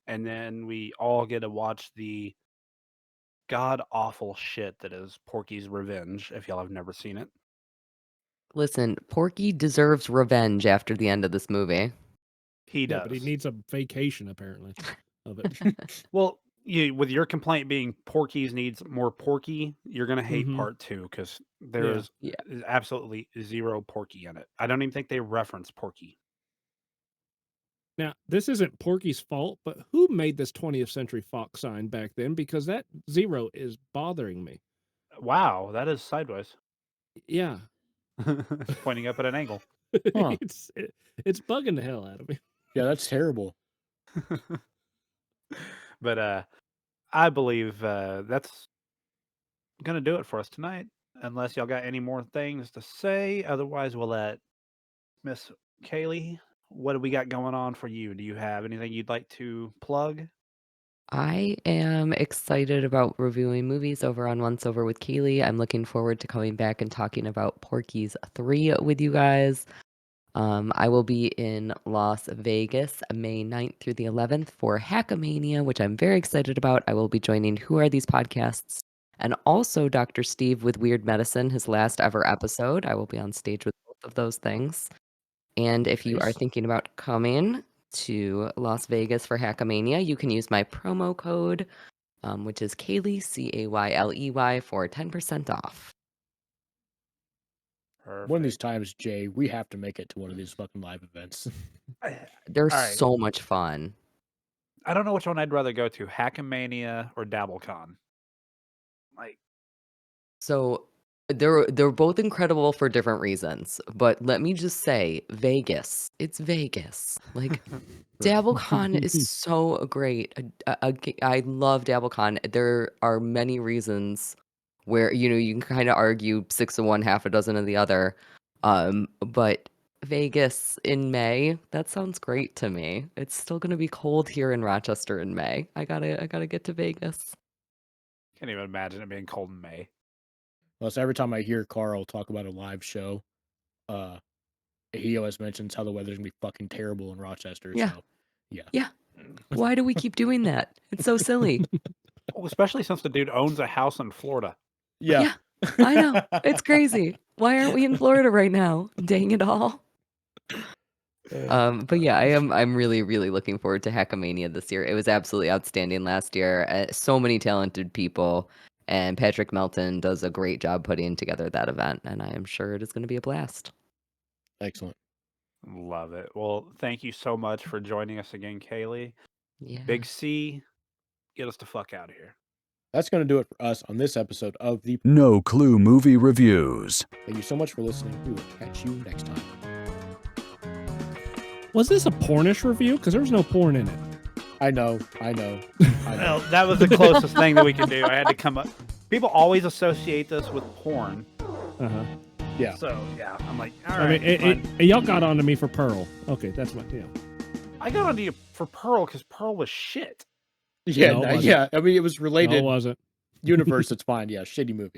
And then we all get to watch the god awful shit that is Porky's Revenge, if y'all have never seen it. Listen, Porky deserves revenge after the end of this movie. He Yeah, does. but he needs a vacation apparently of it. Well, with your complaint being Porky's needs more Porky, you're gonna hate Mhm. part 2 because there Yeah. is absolutely zero Porky in it. I don't even think they reference Porky. Now, this isn't Porky's fault, but who made this 20th Century Fox sign back then? Because that zero is bothering me. Wow, that is sideways. Yeah. It's pointing up at an angle. Huh. It's bugging the hell out of me. Yeah, that's terrible. But I believe that's gonna do it for us tonight. Unless y'all got any more things to say, otherwise we'll let Miss Cayley. What do we got going on for you? Do you have anything you'd like to plug? I am excited about reviewing movies over on Once Over with Cayley. I'm looking forward to coming back and talking about Porky's 3 with you guys. I will be in Las Vegas May 9th through the 11th for Hackamania, which I'm very excited about. I will be joining Who Are These Podcasts and also Dr. Steve with Weird Medicine, his last ever episode. I will be on stage with both of those things. And if you are Nice. thinking about coming to Las Vegas for Hackamania, you can use my promo code, which is Cayley, Cayley, for 10% off. Perfect. One of these times, Jay, we have to make it to one of these fucking live events. They're All right. so much fun. I don't know which one I'd rather go to, Hackamania or DabbleCon. Like, So they're both incredible for different reasons, but let me just say, Vegas, it's Vegas. Like DabbleCon is so great. I love DabbleCon. There are many reasons where you can kind of argue 6 of one, half a dozen of the other. But Vegas in May, that sounds great to me. It's still gonna be cold here in Rochester in May. I gotta get to Vegas. can't even imagine it being cold in May. Plus, every time I hear Carl talk about a live show, he always mentions how the weather's gonna be fucking terrible in Rochester. Yeah. So, yeah. Yeah. Why do we keep doing that? It's so silly. Well, especially since the dude owns a house in Florida. Yeah. I know. It's crazy. Why aren't we in Florida right now? Dang it all. But yeah, I'm really, really looking forward to Hackamania this year. It was absolutely outstanding last year. So many talented people, and Patrick Melton does a great job putting together that event, and I am sure it is going to be a blast. Excellent. Love it. Well, thank you so much for joining us again, Cayley. Yeah. Big C, get us the fuck out of here. That's going to do it for us on this episode of the No Clue Movie Reviews. Thank you so much for listening. We will catch you next time. Was this a pornish review? Because there was no porn in it. I know. Well, that was the closest thing that we could do. I had to come up. People always associate this with porn. Uh-huh. Yeah. So, yeah, I'm like, all I right. mean, y'all got onto me for Pearl. Okay, that's my I got onto you for Pearl because Pearl was shit. Yeah, No, it wasn't. yeah. I mean, it was No, related it wasn't. universe. It's fine. Yeah, shitty movie.